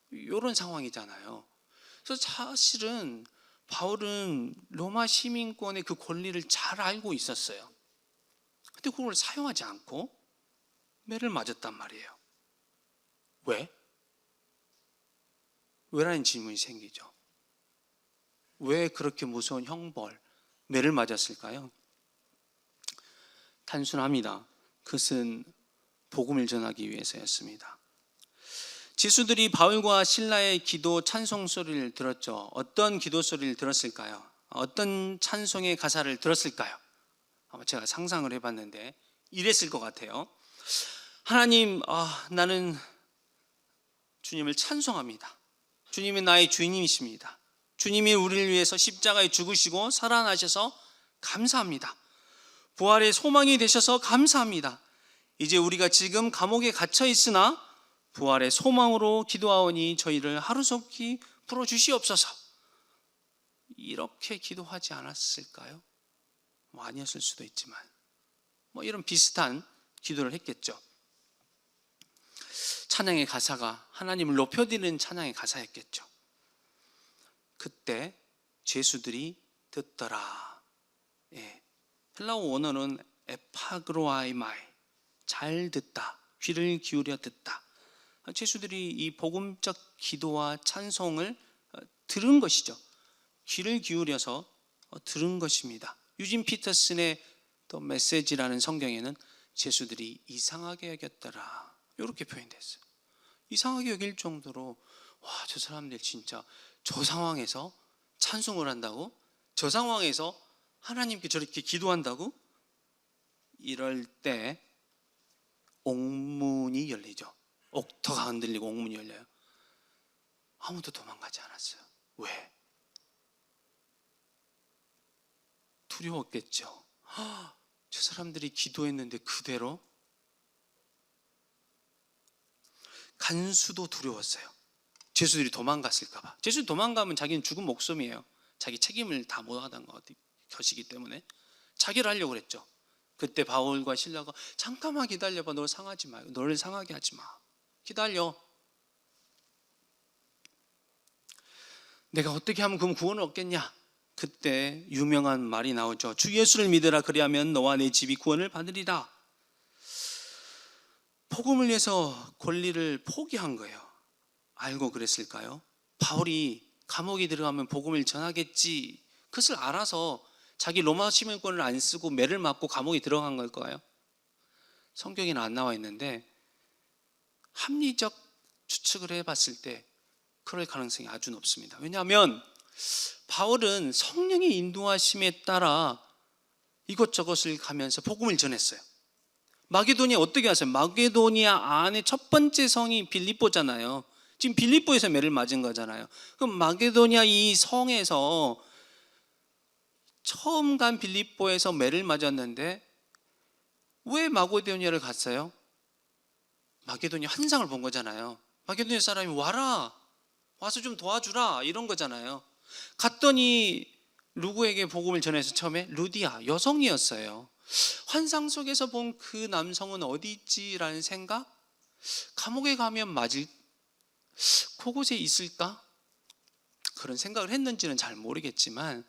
이런 상황이잖아요. 그래서 사실은 바울은 로마 시민권의 그 권리를 잘 알고 있었어요. 근데 그걸 사용하지 않고 매를 맞았단 말이에요. 왜? 왜라는 질문이 생기죠. 왜 그렇게 무서운 형벌, 매를 맞았을까요? 단순합니다. 그것은 복음을 전하기 위해서였습니다. 지수들이 바울과 실라의 기도 찬송 소리를 들었죠. 어떤 기도 소리를 들었을까요? 어떤 찬송의 가사를 들었을까요? 아마 제가 상상을 해봤는데 이랬을 것 같아요. 하나님, 나는 주님을 찬송합니다. 주님이 나의 주인이십니다. 주님이 우리를 위해서 십자가에 죽으시고 살아나셔서 감사합니다. 부활의 소망이 되셔서 감사합니다. 이제 우리가 지금 감옥에 갇혀 있으나 부활의 소망으로 기도하오니 저희를 하루속히 풀어주시옵소서. 이렇게 기도하지 않았을까요? 아니었을 수도 있지만 이런 비슷한 기도를 했겠죠. 찬양의 가사가 하나님을 높여드리는 찬양의 가사였겠죠. 그때 죄수들이 듣더라. 예. 헬라어 원어는 에파그로아이마이, 잘 듣다, 귀를 기울여 듣다. 죄수들이 이 복음적 기도와 찬송을 들은 것이죠. 귀를 기울여서 들은 것입니다. 유진 피터슨의 또 메시지라는 성경에는 죄수들이 이상하게 여겼더라, 이렇게 표현됐어요. 이상하게 여길 정도로 와, 저 사람들 진짜 저 상황에서 찬송을 한다고? 저 상황에서 하나님께 저렇게 기도한다고? 이럴 때 옥문이 열리죠. 옥터가 흔들리고 옥문이 열려요. 아무도 도망가지 않았어요. 왜? 두려웠겠죠. 저 사람들이 기도했는데 그대로. 간수도 두려웠어요. 죄수들이 도망갔을까 봐. 죄수들이 도망가면 자기는 죽은 목숨이에요. 자기 책임을 다 못 하던 것이기 때문에 자기를 하려고 그랬죠. 그때 바울과 실라가 잠깐만 기다려봐. 널 상하지 마. 너를 상하게 하지 마. 기다려. 내가 어떻게 하면 그럼 구원을 얻겠냐? 그때 유명한 말이 나오죠. 주 예수를 믿으라. 그리하면 너와 내 집이 구원을 받으리라. 복음을 위해서 권리를 포기한 거예요. 알고 그랬을까요? 바울이 감옥에 들어가면 복음을 전하겠지, 그것을 알아서 자기 로마 시민권을 안 쓰고 매를 맞고 감옥에 들어간 걸까요? 성경에는 안 나와 있는데 합리적 추측을 해봤을 때 그럴 가능성이 아주 높습니다. 왜냐하면 바울은 성령의 인도하심에 따라 이것저것을 가면서 복음을 전했어요. 마게도니아 어떻게 하세요? 마게도니아 안에 첫 번째 성이 빌립보잖아요. 지금 빌립보에서 매를 맞은 거잖아요. 그럼 마게도니아 이 성에서 처음 간 빌립보에서 매를 맞았는데 왜 마게도니아를 갔어요? 마게도니아 환상을 본 거잖아요. 마게도니아 사람이 와라, 와서 좀 도와주라, 이런 거잖아요. 갔더니 누구에게 복음을 전해서 처음에? 루디아, 여성이었어요. 환상 속에서 본 그 남성은 어디 있지라는 생각? 감옥에 가면 맞을, 그곳에 있을까? 그런 생각을 했는지는 잘 모르겠지만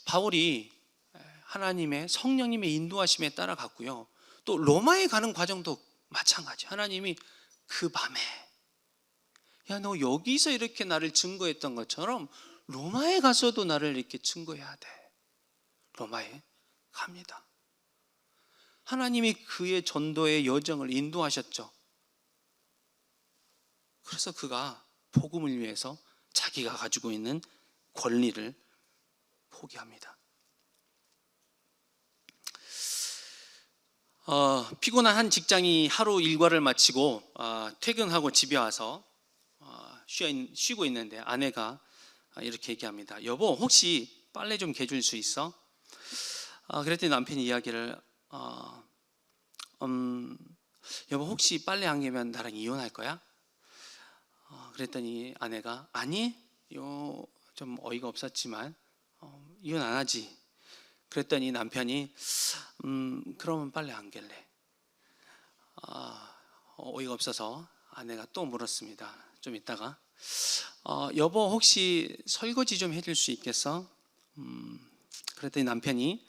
바울이 하나님의 성령님의 인도하심에 따라 갔고요. 또 로마에 가는 과정도 마찬가지. 하나님이 그 밤에 야, 너 여기서 이렇게 나를 증거했던 것처럼 로마에 가서도 나를 이렇게 증거해야 돼. 로마에 갑니다. 하나님이 그의 전도의 여정을 인도하셨죠. 그래서 그가 복음을 위해서 자기가 가지고 있는 권리를 포기합니다. 피곤한 한 직장이 하루 일과를 마치고 퇴근하고 집에 와서 쉬고 있는데 아내가 이렇게 얘기합니다. 여보, 혹시 빨래 좀 개줄 수 있어? 그랬더니 남편이 이야기를 여보, 혹시 빨래 안 개면 나랑 이혼할 거야? 그랬더니 아내가 아니, 좀 어이가 없었지만 이혼 안 하지. 그랬더니 남편이 그러면 빨래 안 갤래. 어이가 없어서 아내가 또 물었습니다. 좀 있다가 여보, 혹시 설거지 좀 해줄 수 있겠어? 그랬더니 남편이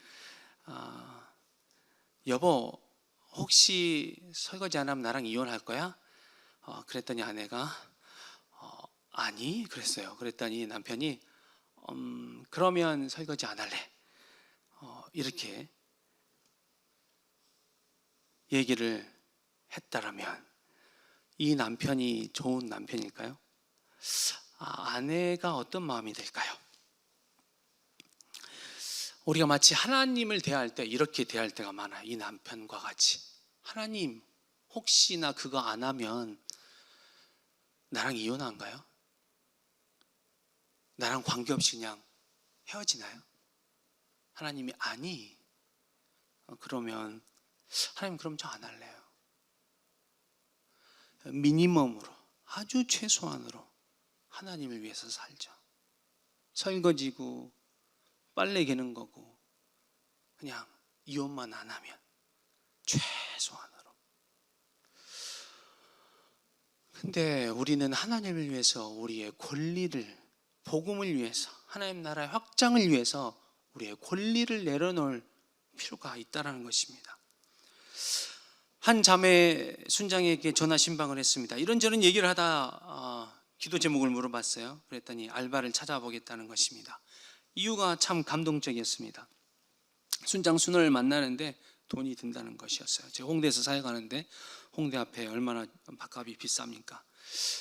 여보, 혹시 설거지 안 하면 나랑 이혼할 거야? 그랬더니 아내가 아니 그랬어요. 그랬더니 남편이 그러면 설거지 안 할래. 이렇게 얘기를 했다라면 이 남편이 좋은 남편일까요? 아내가 어떤 마음이 들까요? 우리가 마치 하나님을 대할 때 이렇게 대할 때가 많아요. 이 남편과 같이. 하나님, 혹시나 그거 안 하면 나랑 이혼한가요? 나랑 관계없이 그냥 헤어지나요? 하나님이 아니. 그러면 하나님, 그럼 저 안 할래요. 미니멈으로, 아주 최소한으로 하나님을 위해서 살죠. 설거지고 빨래 개는 거고 그냥 이혼만 안 하면 최소한으로. 근데 우리는 하나님을 위해서 우리의 권리를, 복음을 위해서, 하나님 나라의 확장을 위해서 우리의 권리를 내려놓을 필요가 있다는 것입니다. 한 자매 순장에게 전화 신방을 했습니다. 이런저런 얘기를 하다 기도 제목을 물어봤어요. 그랬더니 알바를 찾아보겠다는 것입니다. 이유가 참 감동적이었습니다. 순장 순을 만나는데 돈이 든다는 것이었어요. 제가 홍대에서 사역하는데 홍대 앞에 얼마나 밥값이 비쌉니까?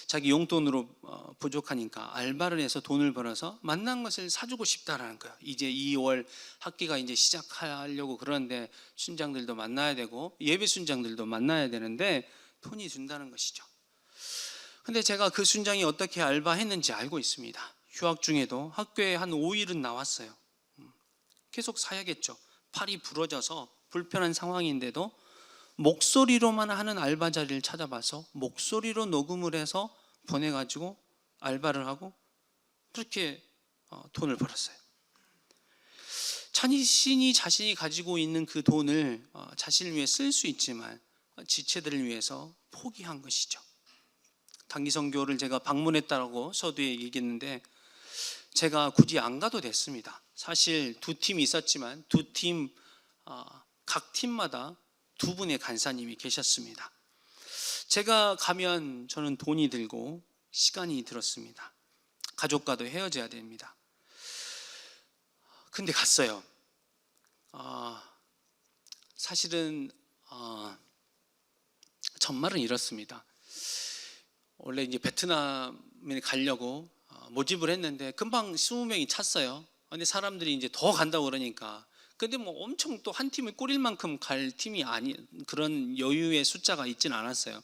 자기 용돈으로 부족하니까 알바를 해서 돈을 벌어서 만난 것을 사주고 싶다라는 거예요. 이제 2월 학기가 이제 시작하려고 그러는데 순장들도 만나야 되고 예배 순장들도 만나야 되는데 돈이 준다는 것이죠. 근데 제가 그 순장이 어떻게 알바했는지 알고 있습니다. 휴학 중에도 학교에 한 5일은 나왔어요. 계속 사야겠죠. 팔이 부러져서 불편한 상황인데도 목소리로만 하는 알바 자리를 찾아봐서 목소리로 녹음을 해서 보내가지고 알바를 하고 그렇게 돈을 벌었어요. 자신이 가지고 있는 그 돈을 자신을 위해 쓸 수 있지만 지체들을 위해서 포기한 것이죠. 단기 선교를 제가 방문했다고 서두에 얘기했는데 제가 굳이 안 가도 됐습니다. 사실 두 팀이 있었지만 각 팀마다 두 분의 간사님이 계셨습니다. 제가 가면 저는 돈이 들고 시간이 들었습니다. 가족과도 헤어져야 됩니다. 근데 갔어요. 사실은 전말은 이렇습니다. 원래 이제 베트남에 가려고 모집을 했는데 금방 20명이 찼어요. 근데 사람들이 이제 더 간다고 그러니까 근데 뭐 엄청 또 한 팀을 꾸릴 만큼 갈 팀이 그런 여유의 숫자가 있지는 않았어요.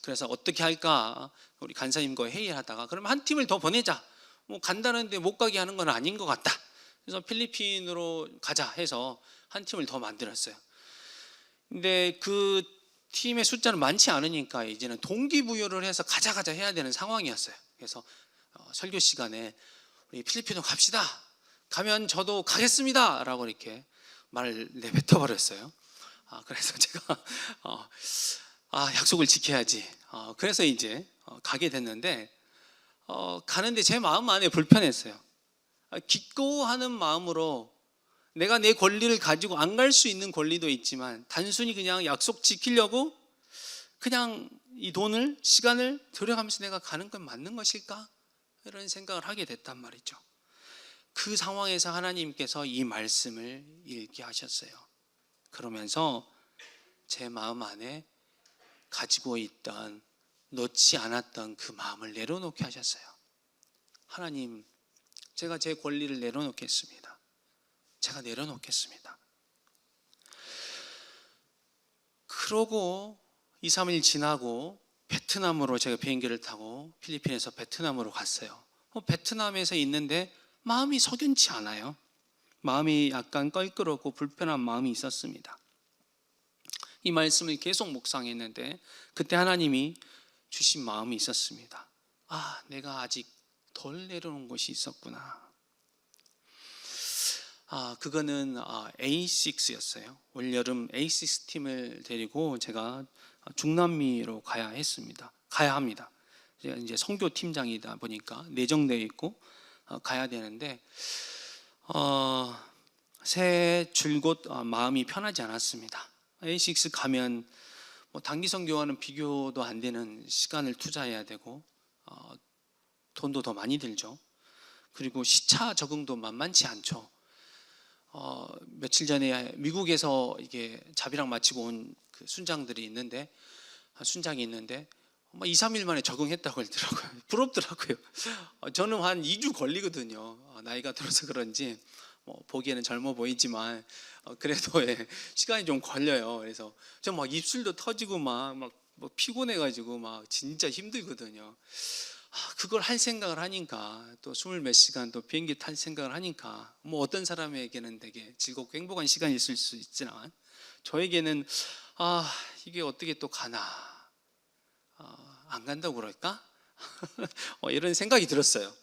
그래서 어떻게 할까 우리 간사님과 회의를 하다가 그럼 한 팀을 더 보내자. 뭐 간다는데 못 가게 하는 건 아닌 것 같다. 그래서 필리핀으로 가자 해서 한 팀을 더 만들었어요. 근데 그 팀의 숫자는 많지 않으니까 이제는 동기부여를 해서 가자 해야 되는 상황이었어요. 그래서 설교 시간에 우리 필리핀으로 갑시다. 가면 저도 가겠습니다. 라고 이렇게 말을 내뱉어 버렸어요. 그래서 제가 약속을 지켜야지. 그래서 이제 가게 됐는데 가는데 제 마음 안에 불편했어요. 기꺼워하는 마음으로 내가 내 권리를 가지고 안 갈 수 있는 권리도 있지만 단순히 그냥 약속 지키려고 그냥 이 돈을 시간을 들여가면서 내가 가는 건 맞는 것일까? 이런 생각을 하게 됐단 말이죠. 그 상황에서 하나님께서 이 말씀을 읽게 하셨어요. 그러면서 제 마음 안에 가지고 있던 놓지 않았던 그 마음을 내려놓게 하셨어요. 하나님, 제가 제 권리를 내려놓겠습니다. 제가 내려놓겠습니다. 그러고 2, 3일 지나고 베트남으로 제가 비행기를 타고 필리핀에서 베트남으로 갔어요. 베트남에서 있는데 마음이 석연치 않아요. 마음이 약간 껄끄럽고 불편한 마음이 있었습니다. 이 말씀을 계속 묵상했는데 그때 하나님이 주신 마음이 있었습니다. 내가 아직 덜 내려놓은 것이 있었구나. 그거는 A6였어요. 올여름 A6 팀을 데리고 제가 중남미로 가야 합니다. 제가 이제 선교 팀장이다 보니까 내정되어 있고 가야 되는데 새 줄곧 마음이 편하지 않았습니다. A6 가면 뭐 단기 선교와는 비교도 안 되는 시간을 투자해야 되고 돈도 더 많이 들죠. 그리고 시차 적응도 만만치 않죠. 며칠 전에 미국에서 이게 자비랑 마치고 온 그 순장이 있는데 2, 3일 만에 적응했다고 하더라고요. 부럽더라고요. 저는 한 2주 걸리거든요. 나이가 들어서 그런지 보기에는 젊어 보이지만 그래도 시간이 좀 걸려요. 그래서 저 막 입술도 터지고 막 피곤해가지고 막 진짜 힘들거든요. 그걸 할 생각을 하니까 또 20몇 시간 또 비행기 탈 생각을 하니까 뭐 어떤 사람에게는 되게 즐겁고 행복한 시간이 있을 수 있지만 저에게는 이게 어떻게 또 가나 안 간다고 그럴까? 이런 생각이 들었어요.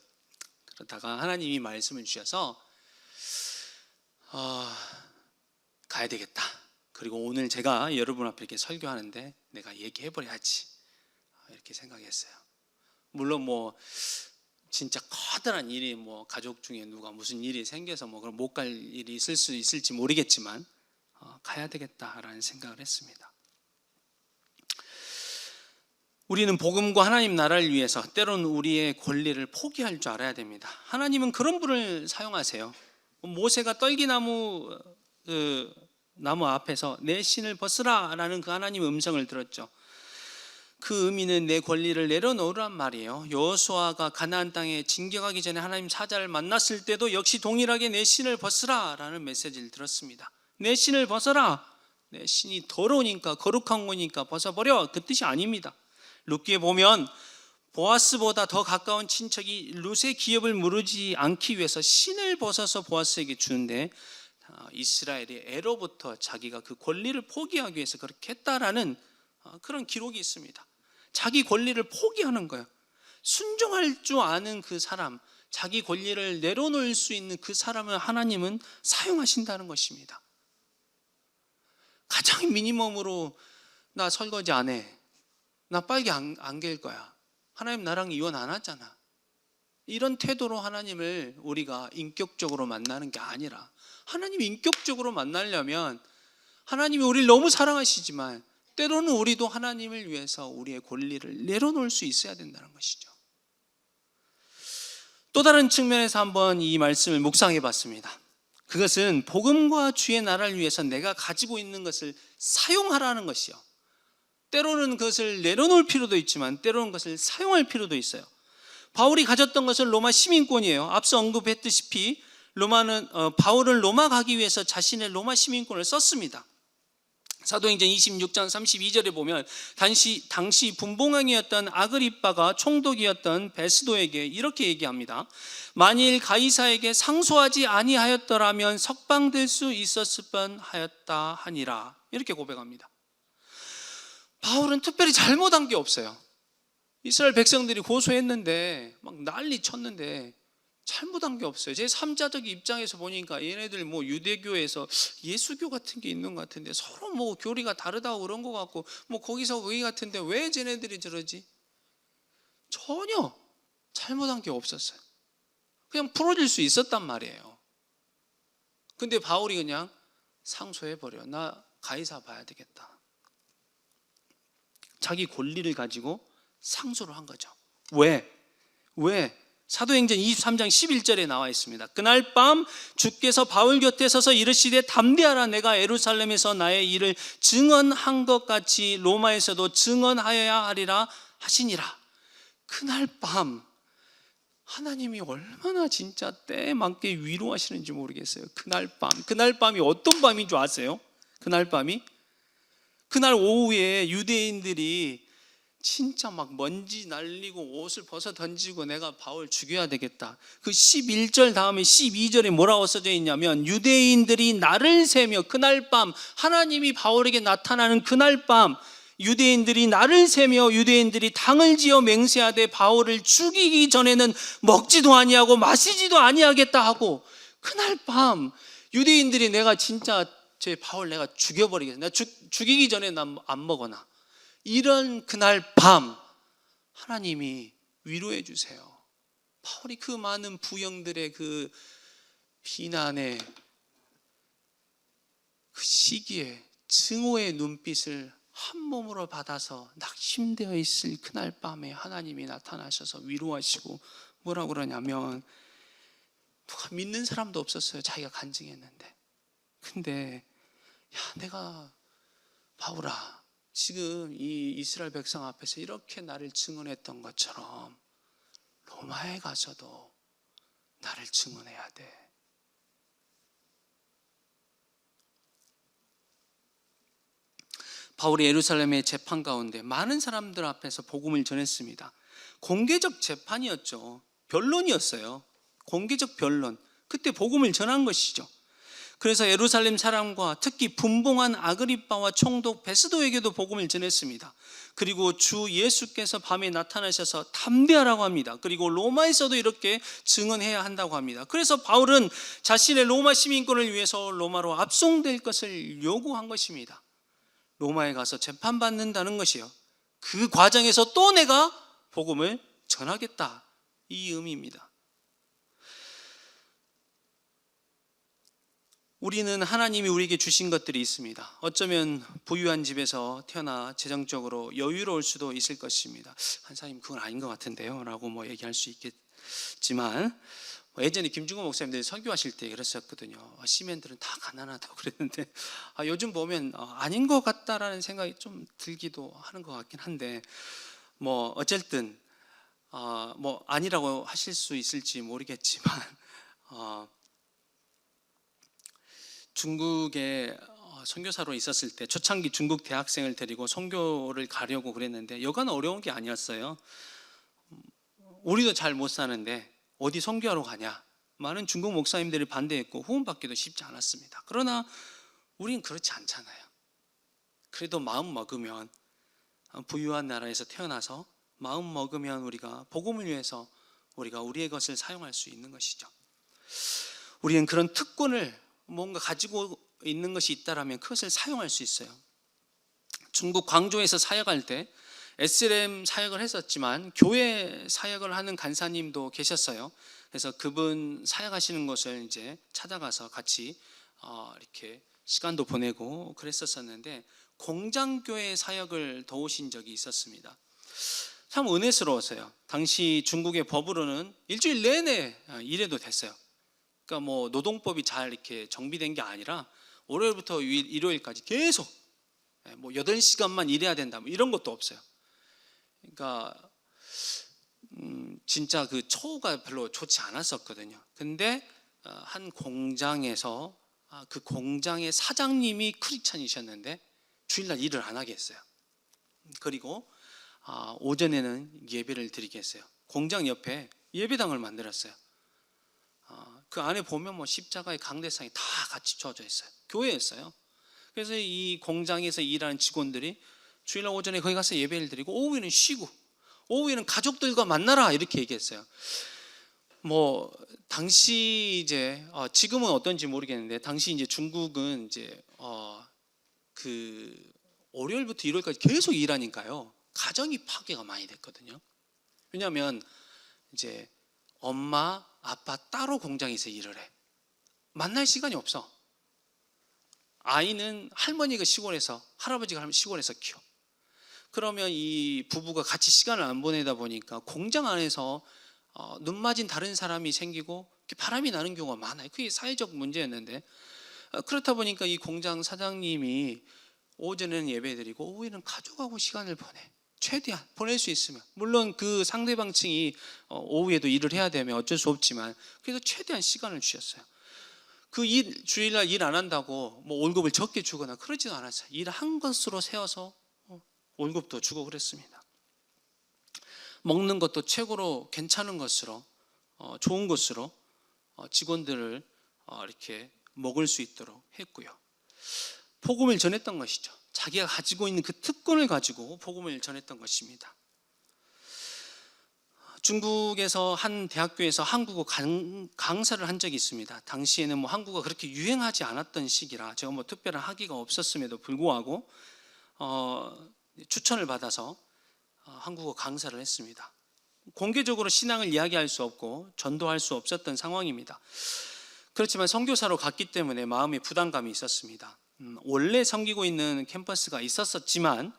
그러다가 하나님이 말씀을 주셔서 가야 되겠다. 그리고 오늘 제가 여러분 앞에 이렇게 설교하는데 내가 얘기해버려야지. 이렇게 생각했어요. 물론 뭐 진짜 커다란 일이 뭐 가족 중에 누가 무슨 일이 생겨서 뭐 그럼 못 갈 일이 있을 수 있을지 모르겠지만 가야 되겠다라는 생각을 했습니다. 우리는 복음과 하나님 나라를 위해서 때로는 우리의 권리를 포기할 줄 알아야 됩니다. 하나님은 그런 분을 사용하세요. 모세가 떨기나무 나무 앞에서 내 신을 벗으라 라는 그 하나님의 음성을 들었죠. 그 의미는 내 권리를 내려놓으란 말이에요. 여호수아가 가나안 땅에 진격하기 전에 하나님 사자를 만났을 때도 역시 동일하게 내 신을 벗으라 라는 메시지를 들었습니다. 내 신을 벗어라. 내 신이 더러우니까, 거룩한 거니까 벗어버려, 그 뜻이 아닙니다. 룻기에 보면 보아스보다 더 가까운 친척이 룻의 기업을 무르지 않기 위해서 신을 벗어서 보아스에게 주는데, 이스라엘이 애로부터 자기가 그 권리를 포기하기 위해서 그렇게 했다라는 그런 기록이 있습니다. 자기 권리를 포기하는 거예요. 순종할 줄 아는 그 사람, 자기 권리를 내려놓을 수 있는 그 사람을 하나님은 사용하신다는 것입니다. 가장 미니멈으로 나 설거지 안 해, 나 빨개 안 갤 거야, 하나님 나랑 이혼 안 하잖아, 이런 태도로 하나님을 우리가 인격적으로 만나는 게 아니라, 하나님 인격적으로 만나려면 하나님이 우리를 너무 사랑하시지만 때로는 우리도 하나님을 위해서 우리의 권리를 내려놓을 수 있어야 된다는 것이죠. 또 다른 측면에서 한번 이 말씀을 묵상해 봤습니다. 그것은 복음과 주의 나라를 위해서 내가 가지고 있는 것을 사용하라는 것이요, 때로는 그것을 내려놓을 필요도 있지만 때로는 그것을 사용할 필요도 있어요. 바울이 가졌던 것은 로마 시민권이에요. 앞서 언급했듯이 바울은 로마 가기 위해서 자신의 로마 시민권을 썼습니다. 사도행전 26장 32절에 보면 당시 분봉왕이었던 아그리빠가 총독이었던 베스도에게 이렇게 얘기합니다. 만일 가이사에게 상소하지 아니하였더라면 석방될 수 있었을 뻔하였다 하니라, 이렇게 고백합니다. 바울은 특별히 잘못한 게 없어요. 이스라엘 백성들이 고소했는데 막 난리 쳤는데 잘못한 게 없어요. 제 3자적 입장에서 보니까 얘네들 뭐 유대교에서 예수교 같은 게 있는 것 같은데 서로 뭐 교리가 다르다고 그런 것 같고 뭐 거기서 거기 같은데 왜 쟤네들이 저러지? 전혀 잘못한 게 없었어요. 그냥 풀어질 수 있었단 말이에요. 근데 바울이 그냥 상소해버려. 나 가이사 봐야 되겠다. 자기 권리를 가지고 상소를 한 거죠. 왜? 사도행전 23장 11절에 나와 있습니다. 그날 밤 주께서 바울 곁에 서서 이르시되 담대하라, 내가 예루살렘에서 나의 일을 증언한 것 같이 로마에서도 증언하여야 하리라 하시니라. 그날 밤 하나님이 얼마나 진짜 때에 맞게 위로하시는지 모르겠어요. 그날 밤이 어떤 밤인 줄 아세요? 그날 오후에 유대인들이 진짜 막 먼지 날리고 옷을 벗어 던지고 내가 바울 죽여야 되겠다. 그 11절 다음에 12절에 뭐라고 써져 있냐면, 유대인들이 나를 세며, 그날 밤 하나님이 바울에게 나타나는 그날 밤 유대인들이 나를 세며 유대인들이 당을 지어 맹세하되 바울을 죽이기 전에는 먹지도 아니하고 마시지도 아니하겠다 하고, 그날 밤 유대인들이 내가 진짜 제 바울 내가 죽여버리겠다, 내가 죽이기 전에 난 안 먹어나, 이런 그날 밤 하나님이 위로해 주세요. 바울이 그 많은 부형들의 그 비난의 그 시기에 증오의 눈빛을 한 몸으로 받아서 낙심되어 있을 그날 밤에 하나님이 나타나셔서 위로하시고 뭐라고 그러냐면, 누가 믿는 사람도 없었어요. 자기가 간증했는데. 근데 내가 바울아, 지금 이 이스라엘 백성 앞에서 이렇게 나를 증언했던 것처럼 로마에 가서도 나를 증언해야 돼. 바울이 예루살렘의 재판 가운데 많은 사람들 앞에서 복음을 전했습니다. 공개적 재판이었죠. 변론이었어요. 공개적 변론. 그때 복음을 전한 것이죠. 그래서 예루살렘 사람과 특히 분봉한 아그리빠와 총독 베스도에게도 복음을 전했습니다. 그리고 주 예수께서 밤에 나타나셔서 담대하라고 합니다. 그리고 로마에서도 이렇게 증언해야 한다고 합니다. 그래서 바울은 자신의 로마 시민권을 위해서 로마로 압송될 것을 요구한 것입니다. 로마에 가서 재판받는다는 것이요, 그 과정에서 또 내가 복음을 전하겠다, 이 의미입니다. 우리는 하나님이 우리에게 주신 것들이 있습니다. 어쩌면 부유한 집에서 태어나 재정적으로 여유로울 수도 있을 것입니다. 한사님 그건 아닌 것 같은데요 라고 얘기할 수 있겠지만, 예전에 김중호 목사님들이 설교하실 때 그랬었거든요. 시민들은 다 가난하다고 그랬는데 요즘 보면 아닌 것 같다라는 생각이 좀 들기도 하는 것 같긴 한데, 어쨌든 아니라고 하실 수 있을지 모르겠지만 중국에 선교사로 있었을 때 초창기 중국 대학생을 데리고 선교를 가려고 그랬는데 여간 어려운 게 아니었어요. 우리도 잘 못 사는데 어디 선교하러 가냐, 많은 중국 목사님들이 반대했고 후원받기도 쉽지 않았습니다. 그러나 우리는 그렇지 않잖아요. 그래도 마음 먹으면, 부유한 나라에서 태어나서 마음 먹으면 우리가 복음을 위해서 우리가 우리의 것을 사용할 수 있는 것이죠. 우리는 그런 특권을 뭔가 가지고 있는 것이 있다라면 그것을 사용할 수 있어요. 중국 광주에서 사역할 때 SLM 사역을 했었지만 교회 사역을 하는 간사님도 계셨어요. 그래서 그분 사역하시는 곳을 이제 찾아가서 같이 이렇게 시간도 보내고 그랬었는데, 공장교회 사역을 도우신 적이 있었습니다. 참 은혜스러웠어요. 당시 중국의 법으로는 일주일 내내 일해도 됐어요. 그러니까 노동법이 잘 이렇게 정비된 게 아니라 월요일부터 일요일까지 계속 8시간만 일해야 된다, 이런 것도 없어요. 그러니까 진짜 그 처우가 별로 좋지 않았었거든요. 근데 한 공장에서 그 공장의 사장님이 크리스찬이셨는데 주일날 일을 안 하게 했어요. 그리고 오전에는 예배를 드리게 했어요. 공장 옆에 예배당을 만들었어요. 그 안에 보면 십자가의 강대상이 다 같이 쳐져 있어요. 교회였어요. 그래서 이 공장에서 일하는 직원들이 주일날 오전에 거기 가서 예배를 드리고 오후에는 쉬고, 오후에는 가족들과 만나라, 이렇게 얘기했어요. 당시 이제 지금은 어떤지 모르겠는데, 당시 이제 중국은 이제 그 월요일부터 일요일까지 계속 일하니까요, 가정이 파괴가 많이 됐거든요. 왜냐하면 이제 엄마 아빠 따로 공장에서 일을 해. 만날 시간이 없어. 아이는 할머니가 시골에서, 할아버지가 시골에서 키워. 그러면 이 부부가 같이 시간을 안 보내다 보니까 공장 안에서 눈 맞은 다른 사람이 생기고 바람이 나는 경우가 많아요. 그게 사회적 문제였는데, 그렇다 보니까 이 공장 사장님이 오전에는 예배드리고 오후에는 가족하고 시간을 보내. 최대한 보낼 수 있으면, 물론 그 상대방 층이 오후에도 일을 해야 되면 어쩔 수 없지만 그래도 최대한 시간을 주셨어요. 그 주일날 일 안 한다고 월급을 적게 주거나 그러지도 않았어요. 일한 것으로 세워서 월급도 주고 그랬습니다. 먹는 것도 최고로 괜찮은 것으로, 좋은 것으로 직원들을 이렇게 먹을 수 있도록 했고요. 복음을 전했던 것이죠. 자기가 가지고 있는 그 특권을 가지고 복음을 전했던 것입니다. 중국에서 한 대학교에서 한국어 강사를 한 적이 있습니다. 당시에는 한국어가 그렇게 유행하지 않았던 시기라 제가 특별한 학위가 없었음에도 불구하고 추천을 받아서 한국어 강사를 했습니다. 공개적으로 신앙을 이야기할 수 없고 전도할 수 없었던 상황입니다. 그렇지만 선교사로 갔기 때문에 마음에 부담감이 있었습니다. 원래 섬기고 있는 캠퍼스가 있었지만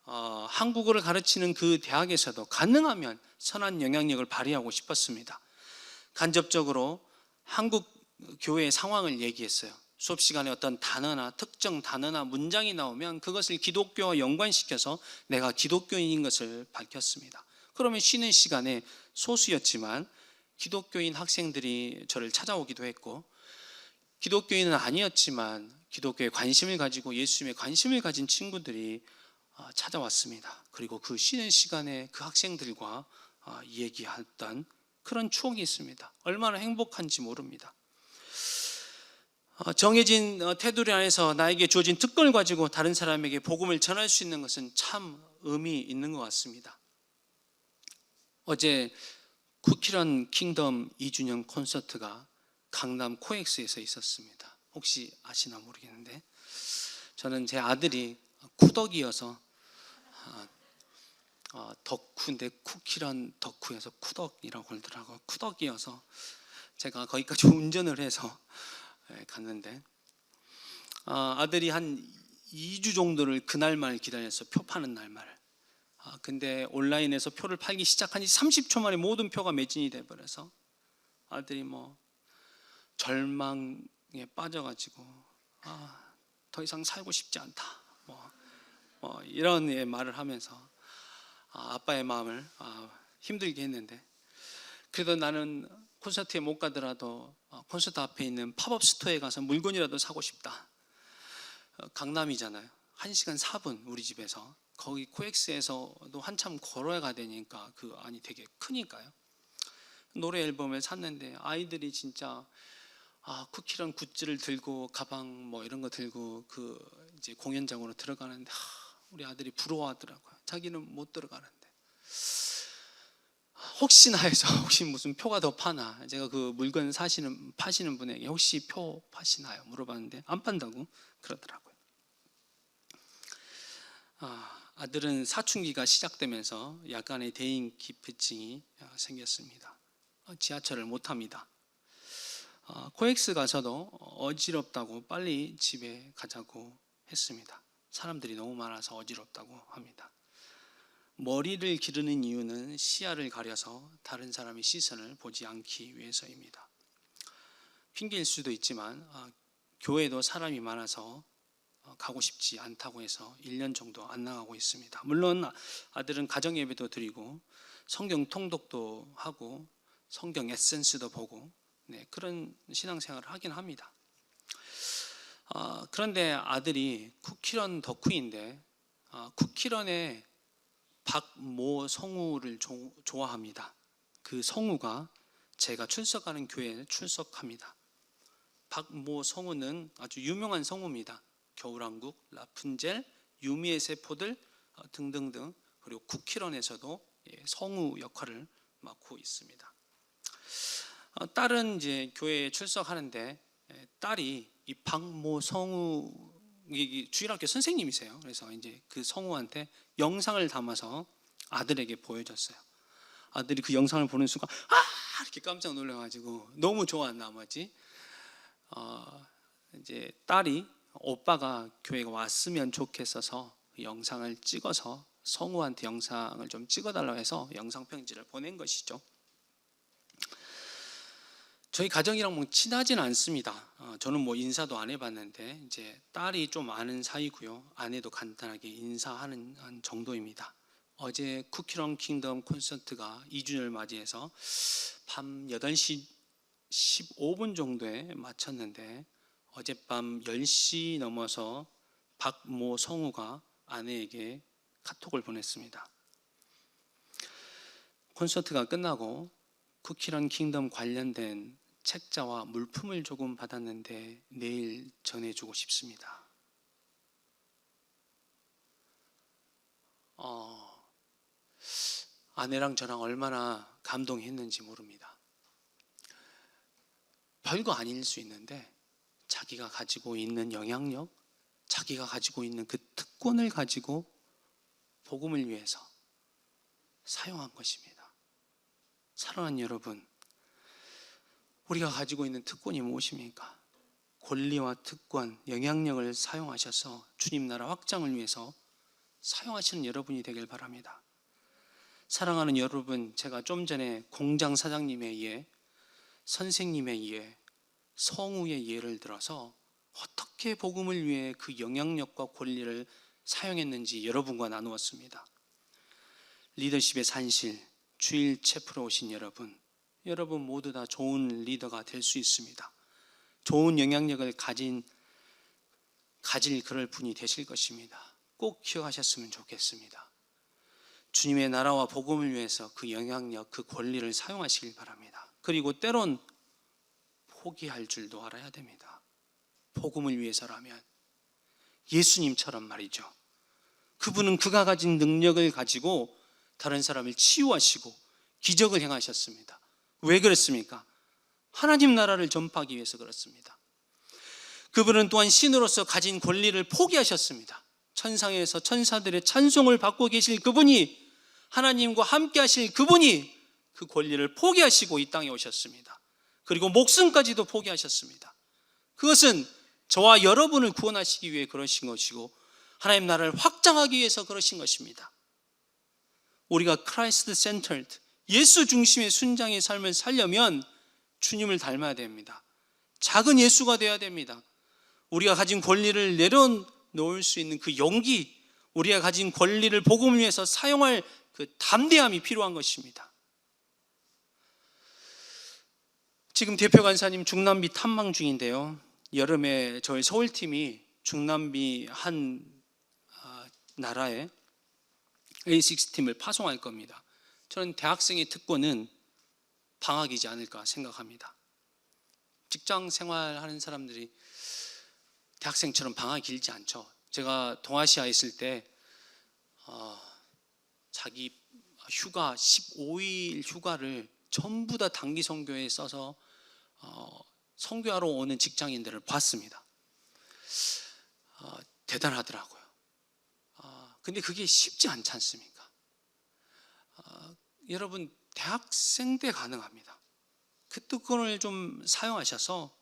한국어를 가르치는 그 대학에서도 가능하면 선한 영향력을 발휘하고 싶었습니다. 간접적으로 한국 교회의 상황을 얘기했어요. 수업 시간에 어떤 단어나 특정 단어나 문장이 나오면 그것을 기독교와 연관시켜서 내가 기독교인인 것을 밝혔습니다. 그러면 쉬는 시간에 소수였지만 기독교인 학생들이 저를 찾아오기도 했고, 기독교인은 아니었지만 기독교에 관심을 가지고 예수님에 관심을 가진 친구들이 찾아왔습니다. 그리고 그 쉬는 시간에 그 학생들과 얘기했던 그런 추억이 있습니다. 얼마나 행복한지 모릅니다. 정해진 테두리 안에서 나에게 주어진 특권을 가지고 다른 사람에게 복음을 전할 수 있는 것은 참 의미 있는 것 같습니다. 어제 쿠키런 킹덤 2주년 콘서트가 강남 코엑스에서 있었습니다. 혹시 아시나 모르겠는데 저는 제 아들이 쿠덕이어서 덕후인데 쿠키란 덕후에서 쿠덕이라고 그러더라고요. 쿠덕이어서 제가 거기까지 운전을 해서 갔는데 아들이 한 2주 정도를 그날만을 기다렸어요. 표 파는 날만을. 근데 온라인에서 표를 팔기 시작한 지 30초 만에 모든 표가 매진이 돼버려서 아들이 뭐 절망에 빠져가지고 더 이상 살고 싶지 않다 뭐 이런 말을 하면서 아빠의 마음을 힘들게 했는데, 그래도 나는 콘서트에 못 가더라도 콘서트 앞에 있는 팝업 스토어에 가서 물건이라도 사고 싶다. 강남이잖아요. 1시간 4분 우리 집에서. 거기 코엑스에서도 한참 걸어야 가 되니까 그 안이 되게 크니까요. 노래 앨범을 샀는데 아이들이 진짜 쿠키런 굿즈를 들고 가방 뭐 이런 거 들고 그 이제 공연장으로 들어가는데 우리 아들이 부러워하더라고요. 자기는 못 들어가는데. 혹시나 해서 혹시 무슨 표가 더 파나, 제가 그 물건 파시는 분에게 혹시 표 파시나요? 물어봤는데 안 판다고 그러더라고요. 아들은 사춘기가 시작되면서 약간의 대인기피증이 생겼습니다. 지하철을 못 탑니다. 코엑스 가서도 어지럽다고 빨리 집에 가자고 했습니다. 사람들이 너무 많아서 어지럽다고 합니다. 머리를 기르는 이유는 시야를 가려서 다른 사람의 시선을 보지 않기 위해서입니다. 핑계일 수도 있지만 교회도 사람이 많아서 가고 싶지 않다고 해서 1년 정도 안 나가고 있습니다. 물론 아들은 가정 예배도 드리고 성경 통독도 하고 성경 에센스도 보고 그런 신앙생활을 하긴 합니다. 그런데 아들이 쿠키런 덕후인데 쿠키런의 박모 성우를 좋아합니다. 그 성우가 제가 출석하는 교회에 출석합니다. 박모 성우는 아주 유명한 성우입니다. 겨울왕국, 라푼젤, 유미의 세포들 등등등, 그리고 쿠키런에서도 성우 역할을 맡고 있습니다. 딸은 이제 교회에 출석하는데 딸이 이 박모 성우 주일학교 선생님이세요. 그래서 이제 그 성우한테 영상을 담아서 아들에게 보여줬어요. 아들이 그 영상을 보는 순간 이렇게 깜짝 놀라가지고 너무 좋아한 나머지 이제 딸이 오빠가 교회에 왔으면 좋겠어서 영상을 찍어서 성우한테 영상을 좀 찍어달라고 해서 영상 편지를 보낸 것이죠. 저희 가정이랑 뭐 친하진 않습니다. 저는 뭐 인사도 안 해봤는데 이제 딸이 좀 아는 사이고요. 아내도 간단하게 인사하는 정도입니다. 어제 쿠키런 킹덤 콘서트가 2주년을 맞이해서 밤 8시 15분 정도에 마쳤는데 어젯밤 10시 넘어서 박모 성우가 아내에게 카톡을 보냈습니다. 콘서트가 끝나고 쿠키런 킹덤 관련된 책자와 물품을 조금 받았는데 내일 전해주고 싶습니다. 아내랑 저랑 얼마나 감동했는지 모릅니다. 별거 아닐 수 있는데 자기가 가지고 있는 영향력, 자기가 가지고 있는 그 특권을 가지고 복음을 위해서 사용한 것입니다. 사랑하는 여러분, 우리가 가지고 있는 특권이 무엇입니까? 권리와 특권, 영향력을 사용하셔서 주님 나라 확장을 위해서 사용하시는 여러분이 되길 바랍니다. 사랑하는 여러분, 제가 좀 전에 공장 사장님의 예, 선생님의 예, 성우의 예를 들어서 어떻게 복음을 위해 그 영향력과 권리를 사용했는지 여러분과 나누었습니다. 리더십의 산실, 주일 체프로 오신 여러분 모두 다 좋은 리더가 될 수 있습니다. 좋은 영향력을 가질 그럴 분이 되실 것입니다. 꼭 기억하셨으면 좋겠습니다. 주님의 나라와 복음을 위해서 그 영향력, 그 권리를 사용하시길 바랍니다. 그리고 때론 포기할 줄도 알아야 됩니다. 복음을 위해서라면 예수님처럼 말이죠. 그분은 그가 가진 능력을 가지고 다른 사람을 치유하시고 기적을 행하셨습니다. 왜 그랬습니까? 하나님 나라를 전파하기 위해서 그렇습니다. 그분은 또한 신으로서 가진 권리를 포기하셨습니다. 천상에서 천사들의 찬송을 받고 계실 그분이 하나님과 함께 하실 그분이 그 권리를 포기하시고 이 땅에 오셨습니다. 그리고 목숨까지도 포기하셨습니다. 그것은 저와 여러분을 구원하시기 위해 그러신 것이고 하나님 나라를 확장하기 위해서 그러신 것입니다. 우리가 크라이스트 센터드, 예수 중심의 순장의 삶을 살려면 주님을 닮아야 됩니다. 작은 예수가 되어야 됩니다. 우리가 가진 권리를 내려놓을 수 있는 그 용기, 우리가 가진 권리를 복음을 위해서 사용할 그 담대함이 필요한 것입니다. 지금 대표 간사님 중남미 탐방 중인데요. 여름에 저희 서울팀이 중남미 한 나라에 A6 팀을 파송할 겁니다. 저는 대학생의 특권은 방학이지 않을까 생각합니다. 직장 생활하는 사람들이 대학생처럼 방학이 길지 않죠. 제가 동아시아에 있을 때 자기 휴가 15일 휴가를 전부 다 단기 선교에 써서 선교하러 오는 직장인들을 봤습니다. 대단하더라고요. 근데 그게 쉽지 않지 않습니까? 여러분 대학생 때 가능합니다. 그 특권을 좀 사용하셔서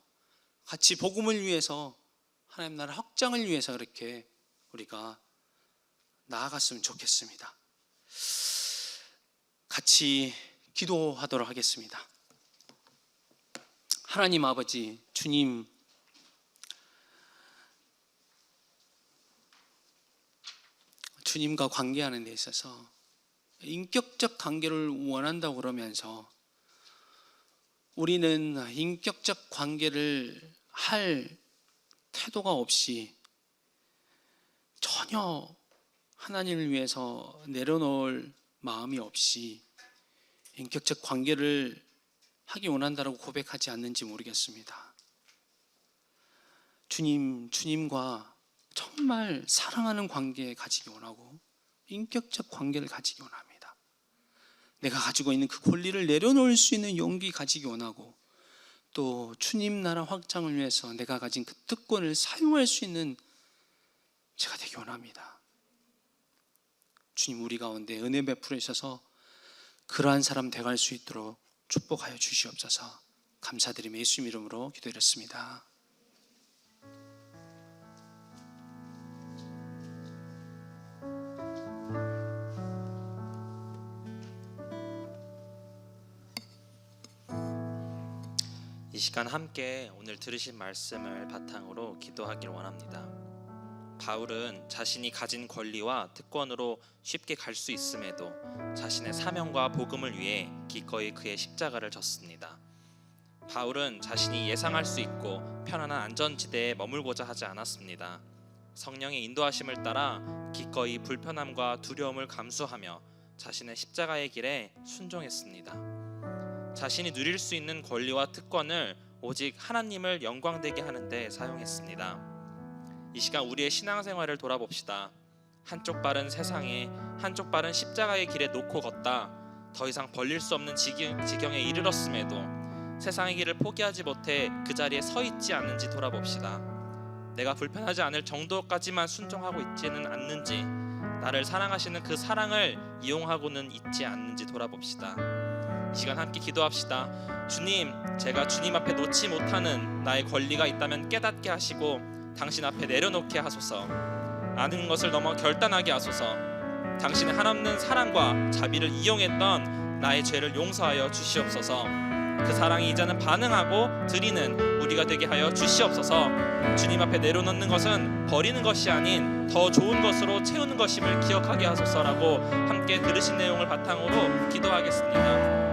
같이 복음을 위해서 하나님 나라 확장을 위해서 이렇게 우리가 나아갔으면 좋겠습니다. 같이 기도하도록 하겠습니다. 하나님 아버지, 주님, 주님과 관계하는 데 있어서 인격적 관계를 원한다고 그러면서 우리는 인격적 관계를 할 태도가 없이 전혀 하나님을 위해서 내려놓을 마음이 없이 인격적 관계를 하기 원한다고 고백하지 않는지 모르겠습니다. 주님과 정말 사랑하는 관계 가지기 원하고 인격적 관계를 가지기 원합니다. 내가 가지고 있는 그 권리를 내려놓을 수 있는 용기 가지기 원하고 또 주님 나라 확장을 위해서 내가 가진 그 특권을 사용할 수 있는 제가 되기 원합니다. 주님 우리 가운데 은혜 베풀어 주셔서 그러한 사람 되갈 수 있도록 축복하여 주시옵소서. 감사드리며 예수 이름으로 기도드렸습니다. 이 시간 함께 오늘 들으신 말씀을 바탕으로 기도하길 원합니다. 바울은 자신이 가진 권리와 특권으로 쉽게 갈 수 있음에도 자신의 사명과 복음을 위해 기꺼이 그의 십자가를 졌습니다. 바울은 자신이 예상할 수 있고 편안한 안전지대에 머물고자 하지 않았습니다. 성령의 인도하심을 따라 기꺼이 불편함과 두려움을 감수하며 자신의 십자가의 길에 순종했습니다. 자신이 누릴 수 있는 권리와 특권을 오직 하나님을 영광되게 하는 데 사용했습니다. 이 시간 우리의 신앙생활을 돌아봅시다. 한쪽 발은 세상에, 한쪽 발은 십자가의 길에 놓고 걷다 더 이상 벌릴 수 없는 지경에 이르렀음에도 세상의 길을 포기하지 못해 그 자리에 서 있지 않는지 돌아봅시다. 내가 불편하지 않을 정도까지만 순종하고 있지는 않는지, 나를 사랑하시는 그 사랑을 이용하고는 있지 않는지 돌아봅시다. 이 시간 함께 기도합시다. 주님, 제가 주님 앞에 놓지 못하는 나의 권리가 있다면 깨닫게 하시고 당신 앞에 내려놓게 하소서. 아는 것을 넘어 결단하게 하소서. 당신의 한없는 사랑과 자비를 이용했던 나의 죄를 용서하여 주시옵소서. 그 사랑이 이제는 반응하고 드리는 우리가 되게 하여 주시옵소서. 주님 앞에 내려놓는 것은 버리는 것이 아닌 더 좋은 것으로 채우는 것임을 기억하게 하소서라고 함께 들으신 내용을 바탕으로 기도하겠습니다.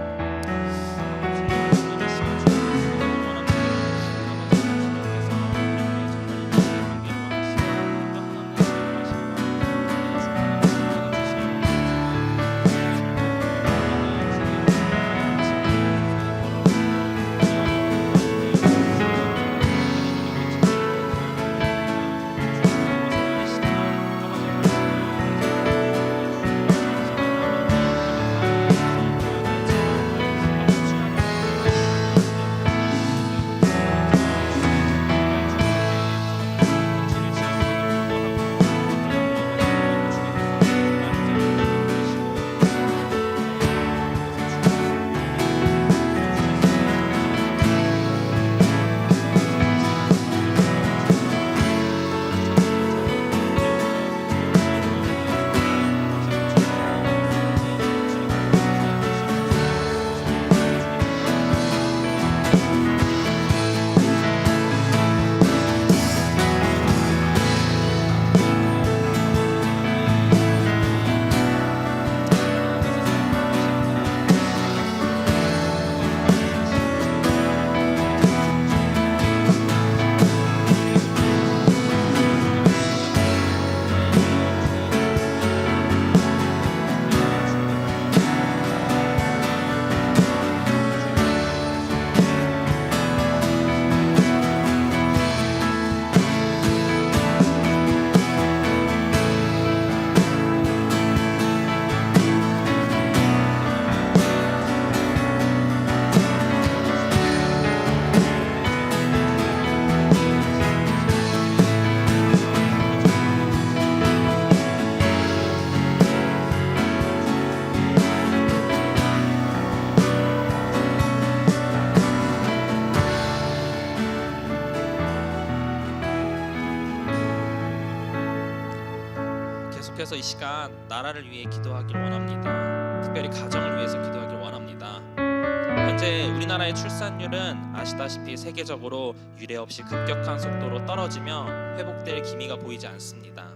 앞에서 이 시간 나라를 위해 기도하길 원합니다. 특별히 가정을 위해서 기도하길 원합니다. 현재 우리나라의 출산율은 아시다시피 세계적으로 유례 없이 급격한 속도로 떨어지며 회복될 기미가 보이지 않습니다.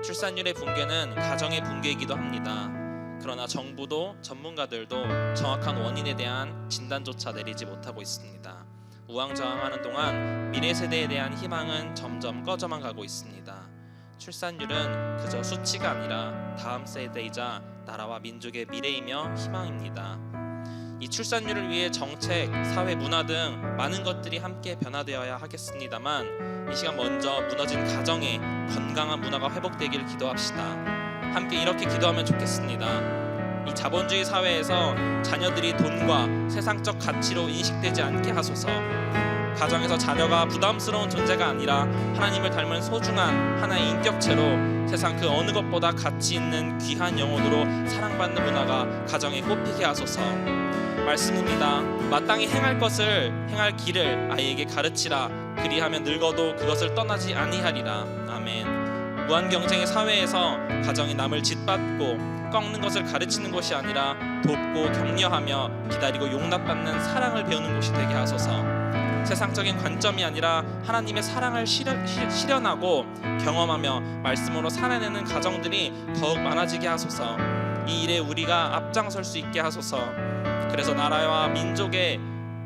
출산율의 붕괴는 가정의 붕괴이기도 합니다. 그러나 정부도 전문가들도 정확한 원인에 대한 진단조차 내리지 못하고 있습니다. 우왕좌왕하는 동안 미래 세대에 대한 희망은 점점 꺼져만 가고 있습니다. 출산율은 그저 수치가 아니라 다음 세대이자 나라와 민족의 미래이며 희망입니다. 이 출산율을 위해 정책, 사회, 문화 등 많은 것들이 함께 변화되어야 하겠습니다만 이 시간 먼저 무너진 가정의 건강한 문화가 회복되길 기도합시다. 함께 이렇게 기도하면 좋겠습니다. 이 자본주의 사회에서 자녀들이 돈과 세상적 가치로 인식되지 않게 하소서. 가정에서 자녀가 부담스러운 존재가 아니라 하나님을 닮은 소중한 하나의 인격체로 세상 그 어느 것보다 가치 있는 귀한 영혼으로 사랑받는 문화가 가정에 꽃피게 하소서. 말씀입니다. 마땅히 행할 것을 행할 길을 아이에게 가르치라. 그리하면 늙어도 그것을 떠나지 아니하리라. 아멘. 무한 경쟁의 사회에서 가정이 남을 짓밟고 꺾는 것을 가르치는 것이 아니라 돕고 격려하며 기다리고 용납받는 사랑을 배우는 곳이 되게 하소서. 세상적인 관점이 아니라 하나님의 사랑을 실현하고 경험하며 말씀으로 살아내는 가정들이 더욱 많아지게 하소서. 이 일에 우리가 앞장설 수 있게 하소서. 그래서 나라와 민족의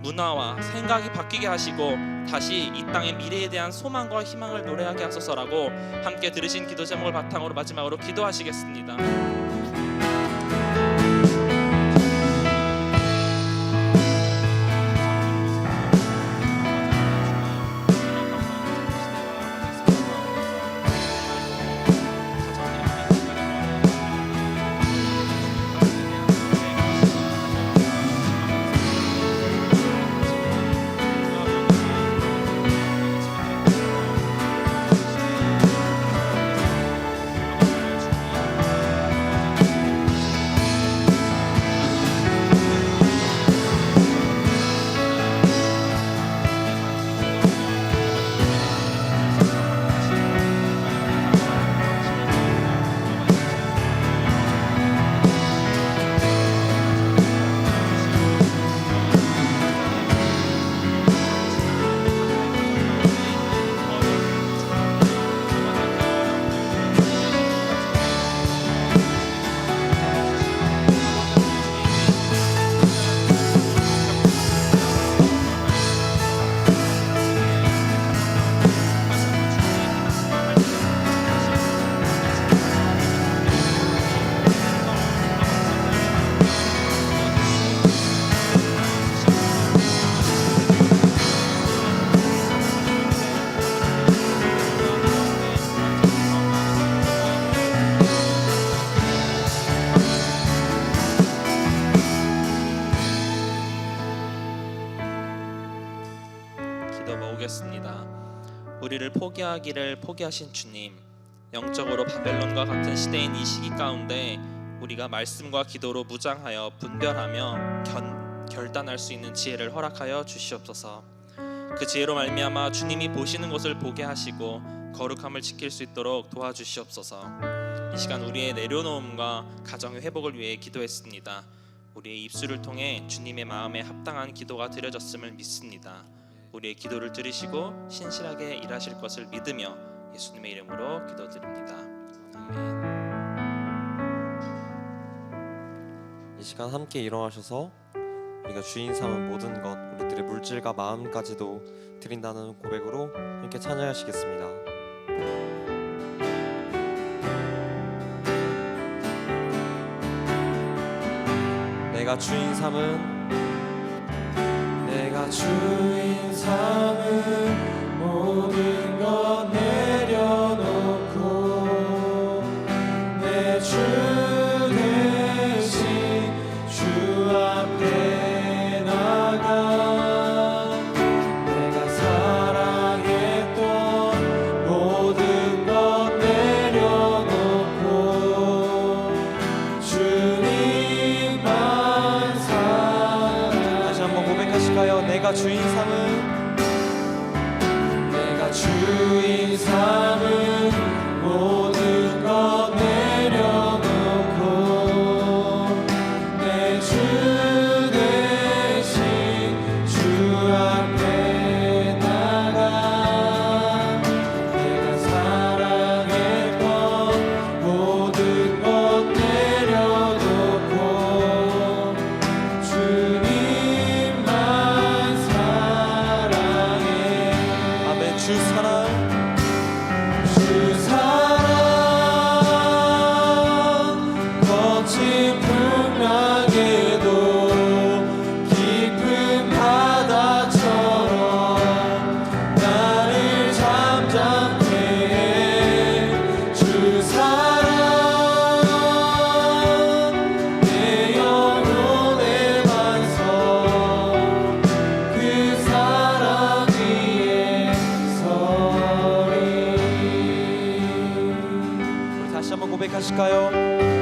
문화와 생각이 바뀌게 하시고 다시 이 땅의 미래에 대한 소망과 희망을 노래하게 하소서라고 함께 들으신 기도 제목을 바탕으로 마지막으로 기도하시겠습니다. 기도 모으겠습니다. 우리를 포기하기를 포기하신 주님, 영적으로 바벨론과 같은 시대인 이 시기 가운데 우리가 말씀과 기도로 무장하여 분별하며 결단할 수 있는 지혜를 허락하여 주시옵소서. 그 지혜로 말미암아 주님이 보시는 것을 보게 하시고 거룩함을 지킬 수 있도록 도와주시옵소서. 이 시간 우리의 내려놓음과 가정의 회복을 위해 기도했습니다. 우리의 입술을 통해 주님의 마음에 합당한 기도가 드려졌음을 믿습니다. 우리의 기도를 들으시고 신실하게 일하실 것을 믿으며 예수님의 이름으로 기도드립니다. 아멘. 이 시간 함께 일어나셔서 우리가 주인 삼은 모든 것, 우리들의 물질과 마음까지도 드린다는 고백으로 함께 찬양하시겠습니다. 내가 주인 삼은 모든 것 내려놓고 내 주 대신 주 앞에 나가 내가 사랑했던 모든 것 내려놓고 주님만 사랑. 다시 한번 고백하실까요? 내가 주인 삼은 주인 삼은 모든 것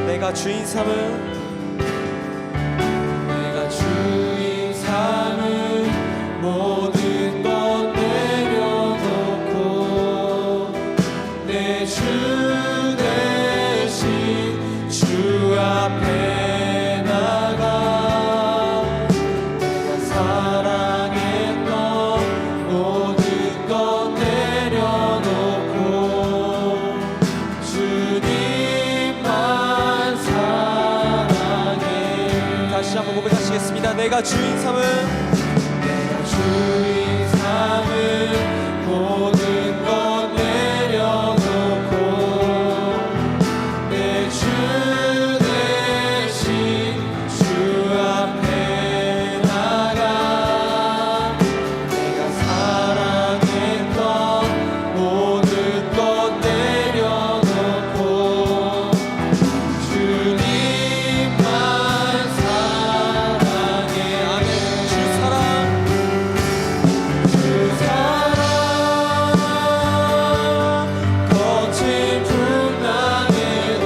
내가 주인 삼은 모든 것 내려놓고 내 주 대신 주 앞에 나가 내가 사랑했던 모든 것 내려놓고 주님만 사랑해. 다시 한번 고백하시겠습니다. 내가 주인 삼은 주인 삼은 모든 것 내려놓고 내 주 대신 주 앞에 나가 내가 사랑했던 모든 것 내려놓고 주님만 사랑해. 아멘. 주 사랑 거친 풍랑에도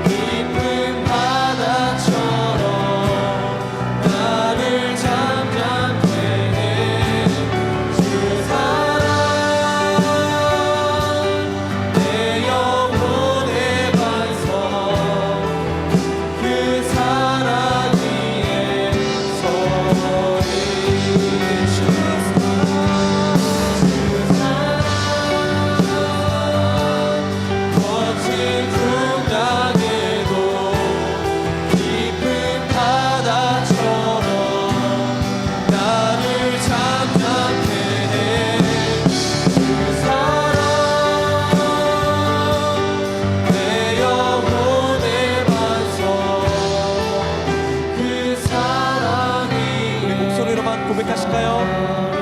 깊은 바다처럼 나를 잠잠케 해. 주 사랑 내 영혼의 반석 그 사랑 위에 서리. 거친 풍랑에도 깊은 바다처럼 나를 잠잠케 해. 그 사랑 내 영혼의 반석 그 사랑 위에. 목소리로만 고백하실까요?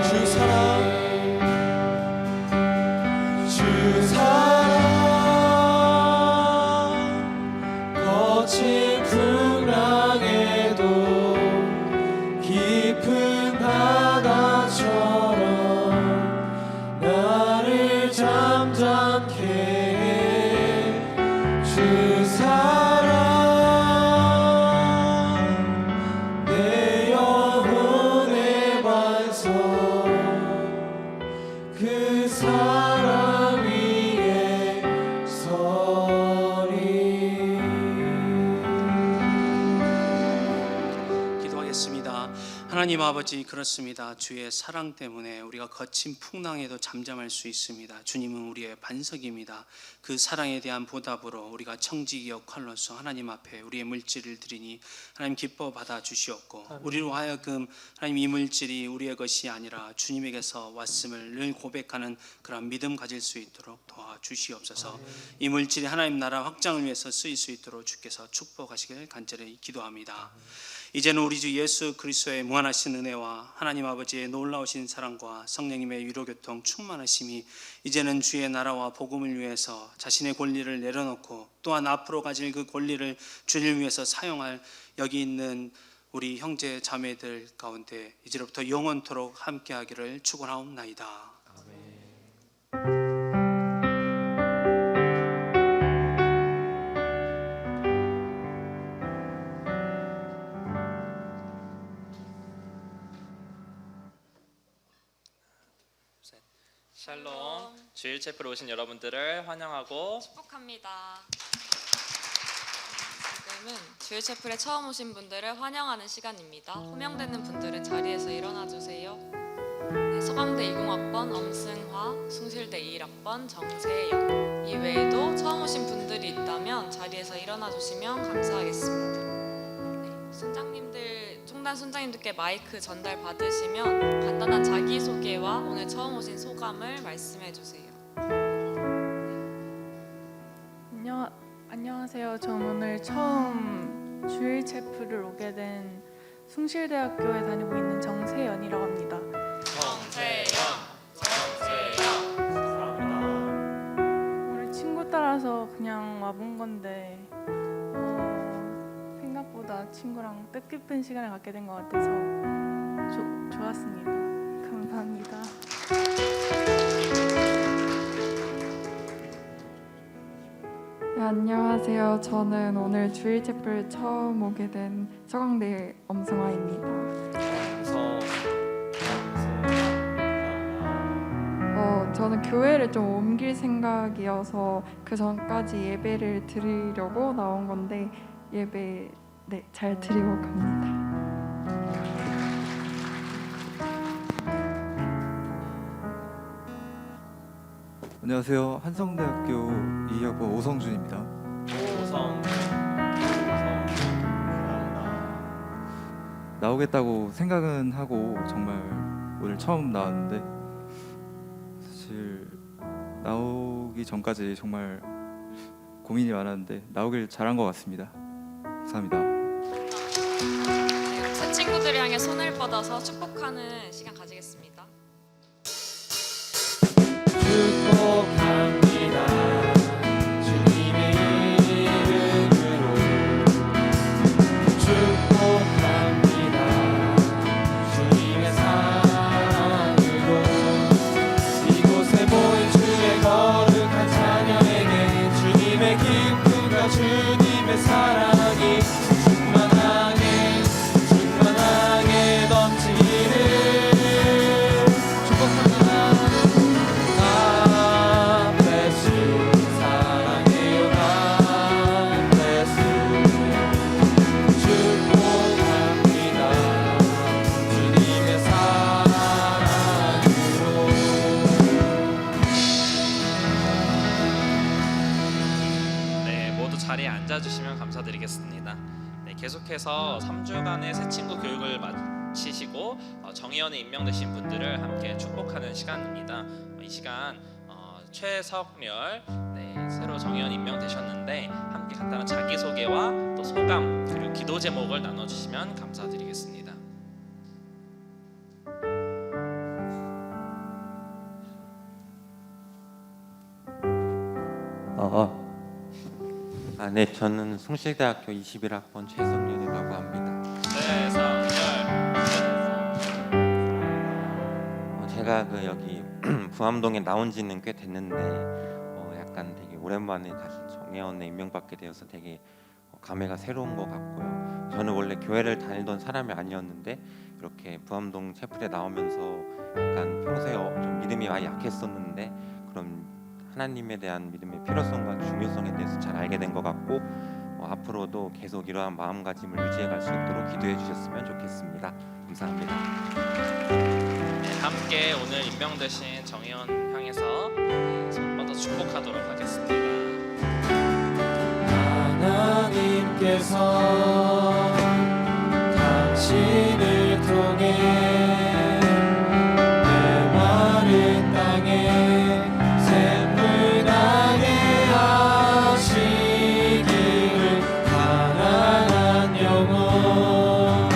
주 사랑 주 사랑 거친 풍랑에도 깊은 바다처럼 나를 잠잠케 해. 주 사랑 내 영혼의 반석 그 사랑 위에 서리. 기도하겠습니다. 하나님 아버지, 그렇습니다. 주의 사랑 때문에 우리가 거친 풍랑에도 잠잠할 수 있습니다. 주님은 우리의 반석입니다. 그 사랑에 대한 보답으로 우리가 청지기 역할로서 하나님 앞에 우리의 물질을 드리니 하나님 기뻐 받아 주시옵고, 우리로 하여금 하나님 이 물질이 우리의 것이 아니라 주님에게서 왔음을 늘 고백하는 그런 믿음 가질 수 있도록 도와주시옵소서. 이 물질이 하나님 나라 확장을 위해서 쓰일 수 있도록 주께서 축복하시길 간절히 기도합니다. 이제는 우리 주 예수 그리스도의 무한하신 은혜와 하나님 아버지의 놀라우신 사랑과 성령님의 위로교통 충만하심이 이제는 주의 나라와 복음을 위해서 자신의 권리를 내려놓고 또한 앞으로 가질 그 권리를 주를 위해서 사용할 여기 있는 우리 형제 자매들 가운데 이제로부터 영원토록 함께하기를 축원하옵나이다. 샬롬. 주일 체프로 오신 여러분들을 환영하고 축복합니다. 지금은 주일 채플에 처음 오신 분들을 환영하는 시간입니다. 호명되는 분들은 자리에서 일어나 주세요. 네, 서강대 20학번 엄승화, 숭실대 21학번 정세영, 이 외에도 처음 오신 분들이 있다면 자리에서 일어나 주시면 감사하겠습니다. 네, 순장님들, 총단 순장님들께 마이크 전달 받으시면 간단한 자기소개와 오늘 처음 오신 소감을 말씀해 주세요. 안녕하세요. 전 오늘 처음 주일 체프를 오게 된 숭실대학교에 다니고 있는 정세연이라고 합니다. 오늘 친구 따라서 그냥 와본 건데 생각보다 친구랑 뜻깊은 시간을 갖게 된 것 같아서 좋았습니다. 감사합니다. 네, 안녕하세요. 저는 오늘 주일 채플 처음 오게 된 서강대 엄승화입니다. 저는 교회를 좀 옮길 생각이어서 그 전까지 예배를 드리려고 나온 건데 예배 잘 드리고 갑니다. 안녕하세요. 한성대학교 2학번 오성준입니다. 나오겠다고 생각은 하고 정말 오늘 처음 나왔는데 사실 나오기 전까지 정말 고민이 많았는데 나오길 잘한 것 같습니다. 감사합니다. 네, 새 친구들을 향해 손을 뻗어서 축복하는 시간 가지겠습니다. 축복합니다. 주님의 이름으로 축복합니다. 주님의 사랑으로 이곳에 모인 주의 거룩한 자녀에게 주님의 기쁨과 주님의 사랑이 충만하게 넘치기를 축복합니다. 네, 모두 자리에 앉아주시면 감사드리겠습니다. 네, 계속해서 3주간의 새 친구 교육을 마치시고 정의원에 임명되신 분들을 함께 축복하는 시간입니다. 이 시간 최석렬 새로 정의원 임명되셨는데 함께 간단한 자기소개와 또 소감 그리고 기도 제목을 나눠주시면 감사드리겠습니다. 네, 저는 숭실대학교 21학번 최성렬이라고 합니다. 최석렬. 제가 여기 부암동에 나온 지는 꽤 됐는데 약간 되게 오랜만에 다시 정예원에 임명받게 되어서 되게 감회가 새로운 것 같고요. 저는 원래 교회를 다니던 사람이 아니었는데 이렇게 부암동 채플에 나오면서 약간 평소에 좀 믿음이 많이 약했었는데 그런 하나님에 대한 믿음의 필요성과 중요성에 대해서 잘 알게 된 것 같고 앞으로도 계속 이러한 마음가짐을 유지해갈 수 있도록 기도해 주셨으면 좋겠습니다. 감사합니다. 네, 함께 오늘 임명되신 정의원 향해서 손 뻗어 축복하도록 하겠습니다. 하나님께서 당신을 통해 메마른 땅에 샘물 나게 하시기를 가난한 영혼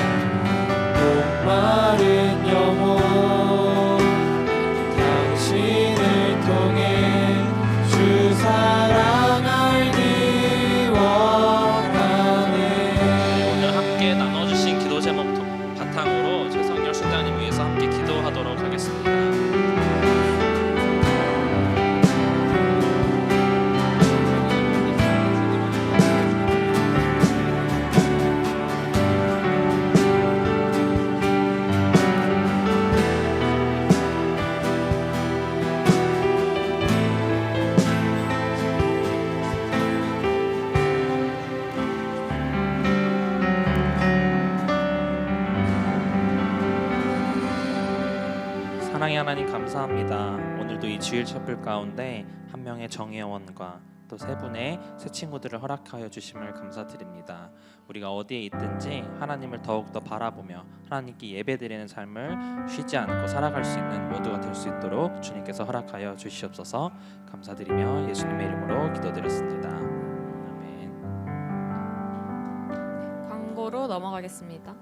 목마른 영혼 당신을 통해 주 사랑 알기 원하네. 오늘 함께 나눠주신 기도 제목 바탕으로 최성렬 순장님 위해서 함께 기도하도록 하겠습니다. 사랑의 하나님 감사합니다. 오늘도 이 주일 촛불 가운데 한 명의 정의원과 또 세 분의 새 친구들을 허락하여 주심을 감사드립니다. 우리가 어디에 있든지 하나님을 더욱더 바라보며 하나님께 예배드리는 삶을 쉬지 않고 살아갈 수 있는 모두가 될 수 있도록 주님께서 허락하여 주시옵소서. 감사드리며 예수님의 이름으로 기도드렸습니다. 아멘. 광고로 넘어가겠습니다.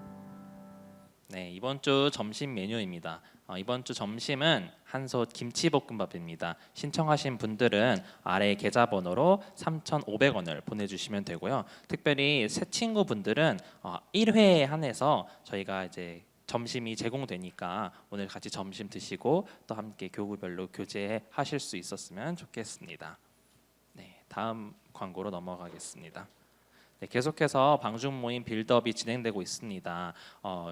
네, 이번 주 점심 메뉴입니다. 이번 주 점심은 한솥 김치볶음밥입니다. 신청하신 분들은 아래 계좌번호로 3,500원을 보내주시면 되고요. 특별히 새 친구분들은 1회에 한해서 저희가 이제 점심이 제공되니까 오늘 같이 점심 드시고 또 함께 교구별로 교제하실 수 있었으면 좋겠습니다. 네, 다음 광고로 넘어가겠습니다. 네, 계속해서 방중 모임 빌드업이 진행되고 있습니다.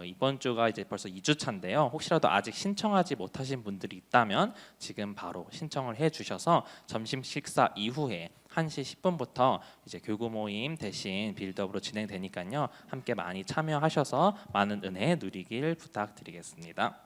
이번 주가 이제 벌써 2주 차인데요. 혹시라도 아직 신청하지 못하신 분들이 있다면 지금 바로 신청을 해주셔서 점심 식사 이후에 1시 10분부터 이제 교구 모임 대신 빌드업으로 진행되니까요. 함께 많이 참여하셔서 많은 은혜 누리길 부탁드리겠습니다.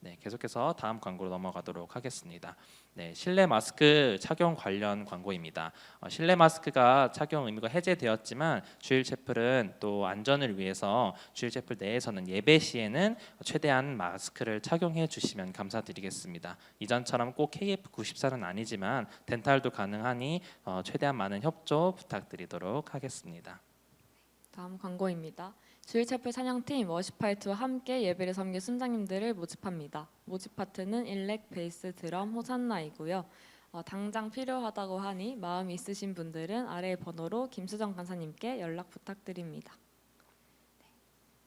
네, 계속해서 다음 광고로 넘어가도록 하겠습니다. 네, 실내 마스크 착용 관련 광고입니다. 실내 마스크가 착용 의무가 해제되었지만 주일 채플은 또 안전을 위해서 주일 채플 내에서는 예배 시에는 최대한 마스크를 착용해 주시면 감사드리겠습니다. 이전처럼 꼭 KF94는 아니지만 덴탈도 가능하니 최대한 많은 협조 부탁드리도록 하겠습니다. 다음 광고입니다. 주일 채플 찬양팀 워시파이트와 함께 예배를 섬길 순장님들을 모집합니다. 모집 파트는 일렉, 베이스, 드럼, 호산나이고요. 당장 필요하다고 하니 마음이 있으신 분들은 아래의 번호로 김수정 간사님께 연락 부탁드립니다.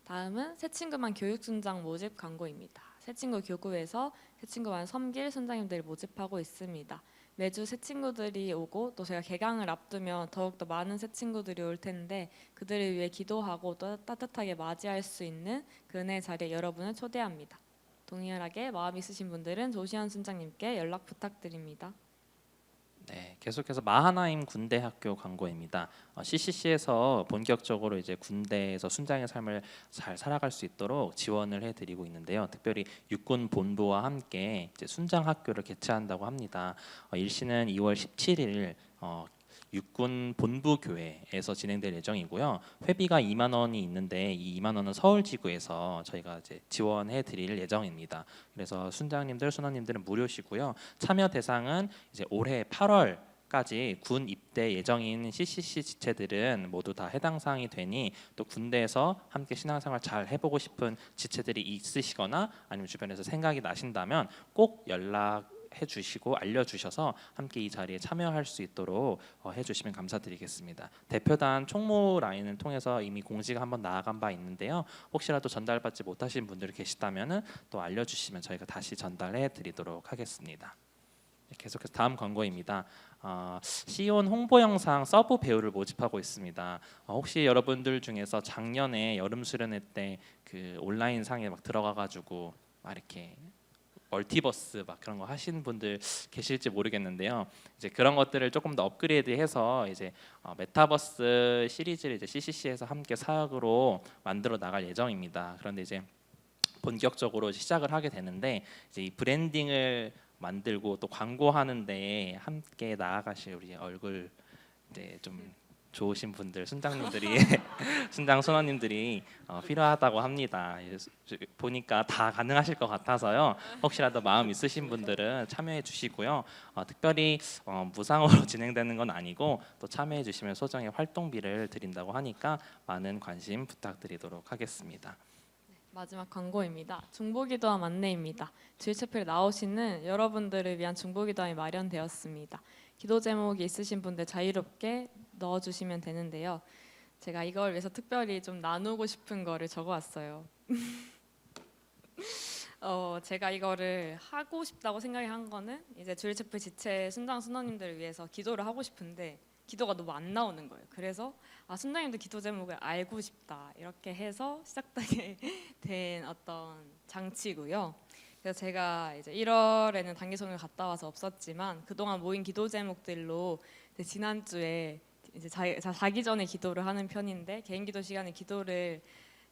다음은 새친구만 교육순장 모집 광고입니다. 새친구 교구에서 새친구만 섬길 순장님들을 모집하고 있습니다. 매주 새 친구들이 오고 또 제가 개강을 앞두면 더욱더 많은 새 친구들이 올 텐데 그들을 위해 기도하고 또 따뜻하게 맞이할 수 있는 그 은혜의 자리에 여러분을 초대합니다. 동일하게 마음 있으신 분들은 조시현 순장님께 연락 부탁드립니다. 네, 계속해서 마하나임 군대학교 광고입니다. CCC에서 본격적으로 이제 군대에서 순장의 삶을 잘 살아갈 수 있도록 지원을 해드리고 있는데요. 특별히 육군 본부와 함께 이제 순장 학교를 개최한다고 합니다. 일시는 2월 17일 육군 본부 교회에서 진행될 예정이고요. 회비가 2만 원이 있는데 이 2만 원은 서울 지구에서 저희가 이제 지원해 드릴 예정입니다. 그래서 순장님들, 순원님들은 무료시고요. 참여 대상은 이제 올해 8월까지 군 입대 예정인 CCC 지체들은 모두 다 해당 사항이 되니 또 군대에서 함께 신앙생활 잘 해보고 싶은 지체들이 있으시거나 아니면 주변에서 생각이 나신다면 꼭 해주시고 알려주셔서 함께 이 자리에 참여할 수 있도록 해주시면 감사드리겠습니다. 대표단 총무 라인을 통해서 이미 공지가 한번 나아간 바 있는데요. 혹시라도 전달받지 못하신 분들이 계시다면 또 알려주시면 저희가 다시 전달해 드리도록 하겠습니다. 계속해서 다음 광고입니다. 시온 홍보 영상 서브 배우를 모집하고 있습니다. 혹시 여러분들 중에서 작년에 여름 수련회 때 그 온라인 상에 막 들어가가지고 막 이렇게 멀티버스 막 그런 거 하시는 분들 계실지 모르겠는데요. 이제 그런 것들을 조금 더 업그레이드해서 이제 메타버스 시리즈를 이제 CCC에서 함께 사역으로 만들어 나갈 예정입니다. 그런데 이제 본격적으로 시작을 하게 되는데 이제 이 브랜딩을 만들고 또 광고하는데 함께 나아가실 우리 얼굴 이제 좀 좋으신 분들, 순장님들이 순장 순원님들이 필요하다고 합니다. 보니까 다 가능하실 것 같아서요. 혹시라도 마음 있으신 분들은 참여해 주시고요. 특별히 무상으로 진행되는 건 아니고 또 참여해 주시면 소정의 활동비를 드린다고 하니까 많은 관심 부탁드리도록 하겠습니다. 마지막 광고입니다. 중보기도함 안내입니다. 주일채플에 나오시는 여러분들을 위한 중보기도함이 마련되었습니다. 기도 제목이 있으신 분들 자유롭게 넣어주시면 되는데요. 제가 이걸 위해서 특별히 좀 나누고 싶은 거를 적어왔어요. 제가 이거를 하고 싶다고 생각한 거는 이제 주일채플 지체 순장 순원님들을 위해서 기도를 하고 싶은데 기도가 너무 안 나오는 거예요. 그래서 순장님들 기도 제목을 알고 싶다 이렇게 해서 시작되게 된 어떤 장치고요. 그래서 제가 이제 1월에는 단기송을 갔다 와서 없었지만 그동안 모인 기도 제목들로 지난주에 이제 자기 전에 기도를 하는 편인데 개인 기도 시간에 기도를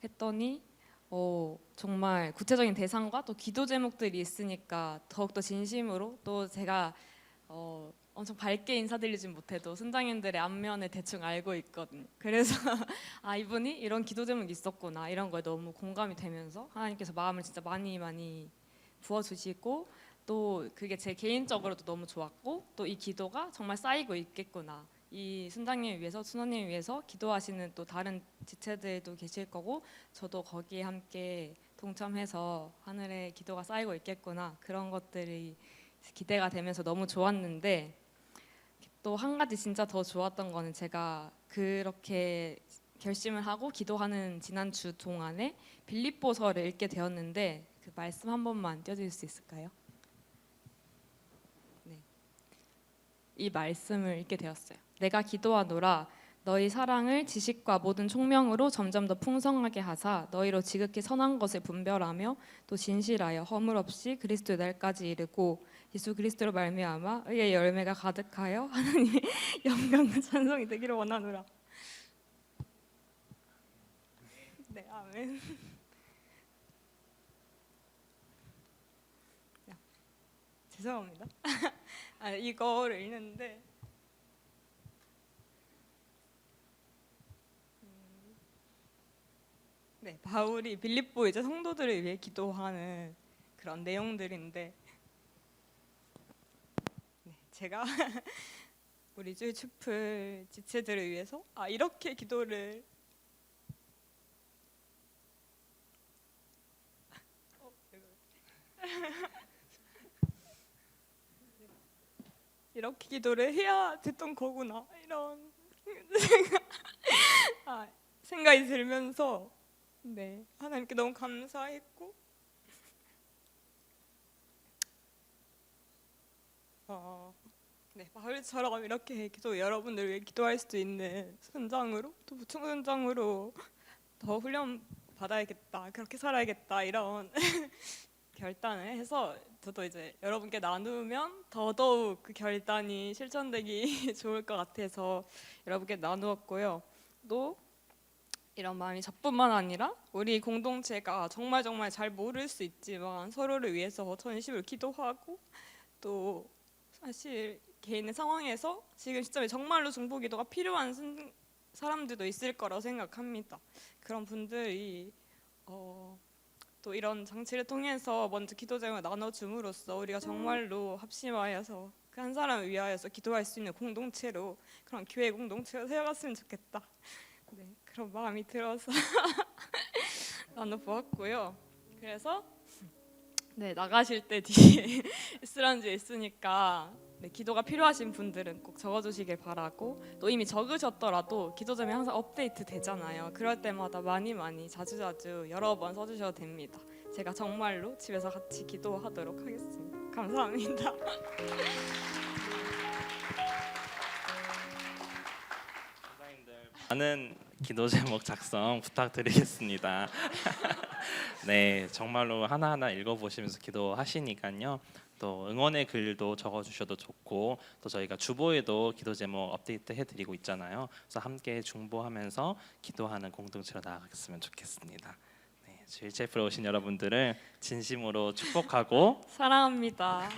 했더니 정말 구체적인 대상과 또 기도 제목들이 있으니까 더욱더 진심으로 또 제가 엄청 밝게 인사드리진 못해도 순장님들의 안면을 대충 알고 있거든요. 그래서 이분이 이런 기도 제목이 있었구나 이런 거에 너무 공감이 되면서 하나님께서 마음을 진짜 많이 부어주시고 또 그게 제 개인적으로도 너무 좋았고 또 이 기도가 정말 쌓이고 있겠구나. 이 순장님을 위해서 순원님을 위해서 기도하시는 또 다른 지체들도 계실 거고 저도 거기에 함께 동참해서 하늘에 기도가 쌓이고 있겠구나. 그런 것들이 기대가 되면서 너무 좋았는데 또 한 가지 진짜 더 좋았던 거는 제가 그렇게 결심을 하고 기도하는 지난주 동안에 빌립보서를 읽게 되었는데 그 말씀 한 번만 띄워주실 수 있을까요? 네. 이 말씀을 읽게 되었어요. 내가 기도하노라. 너희 사랑을 지식과 모든 총명으로 점점 더 풍성하게 하사 너희로 지극히 선한 것을 분별하며 또 진실하여 허물 없이 그리스도의 날까지 이르고 예수 그리스도로 말미암아 의의 열매가 가득하여 하나님의 영광과 찬송이 되기를 원하노라. 네, 아멘. 죄송합니다. 이거를 읽는데 네, 바울이 빌립보 이제 성도들을 위해 기도하는 그런 내용들인데 네, 제가 우리 주일 촛불 지체들을 위해서 이렇게 기도를 이렇게 기도를 해야 됐던 거구나 이런 생각이 들면서 네, 하나님께 너무 감사했고 네, 바울처럼 이렇게 기도 여러분들 위해 기도할 수 있는 선장으로 또 부총 선장으로 더 훈련 받아야겠다, 그렇게 살아야겠다 이런 결단을 해서 저도 이제 여러분께 나누면 더더욱 그 결단이 실천되기 좋을 것 같아서 여러분께 나누었고요. 또 이런 마음이 저뿐만 아니라 우리 공동체가 정말 잘 모를 수 있지만 서로를 위해서 전심을 기도하고 또 사실 개인의 상황에서 지금 시점에 정말로 중보기도가 필요한 사람들도 있을 거라고 생각합니다. 그런 분들이 또 이런 장치를 통해서 먼저 기도 제목을 나눠줌으로써 우리가 정말로 합심하여서 그 한 사람을 위하여서 기도할 수 있는 공동체로, 그런 교회 공동체로 세워갔으면 좋겠다. 네, 그런 마음이 들어서 나눠보았고요. 그래서 네, 나가실 때 뒤에 S란지에 있으니까 네, 기도가 필요하신 분들은 꼭 적어주시길 바라고, 또 이미 적으셨더라도 기도 제목이 항상 업데이트 되잖아요. 그럴 때마다 많이 자주 여러 번 써주셔도 됩니다. 제가 정말로 집에서 같이 기도하도록 하겠습니다. 감사합니다. 많은 기도 제목 작성 부탁드리겠습니다. 네, 정말로 하나하나 읽어보시면서 기도하시니까요. 또 응원의 글도 적어주셔도 좋고, 또 저희가 주보에도 기도 제목 업데이트 해드리고 있잖아요. 그래서 함께 중보하면서 기도하는 공동체로 나아갔으면 좋겠습니다. 네, 주일 첼프에 오신 여러분들을 진심으로 축복하고 사랑합니다.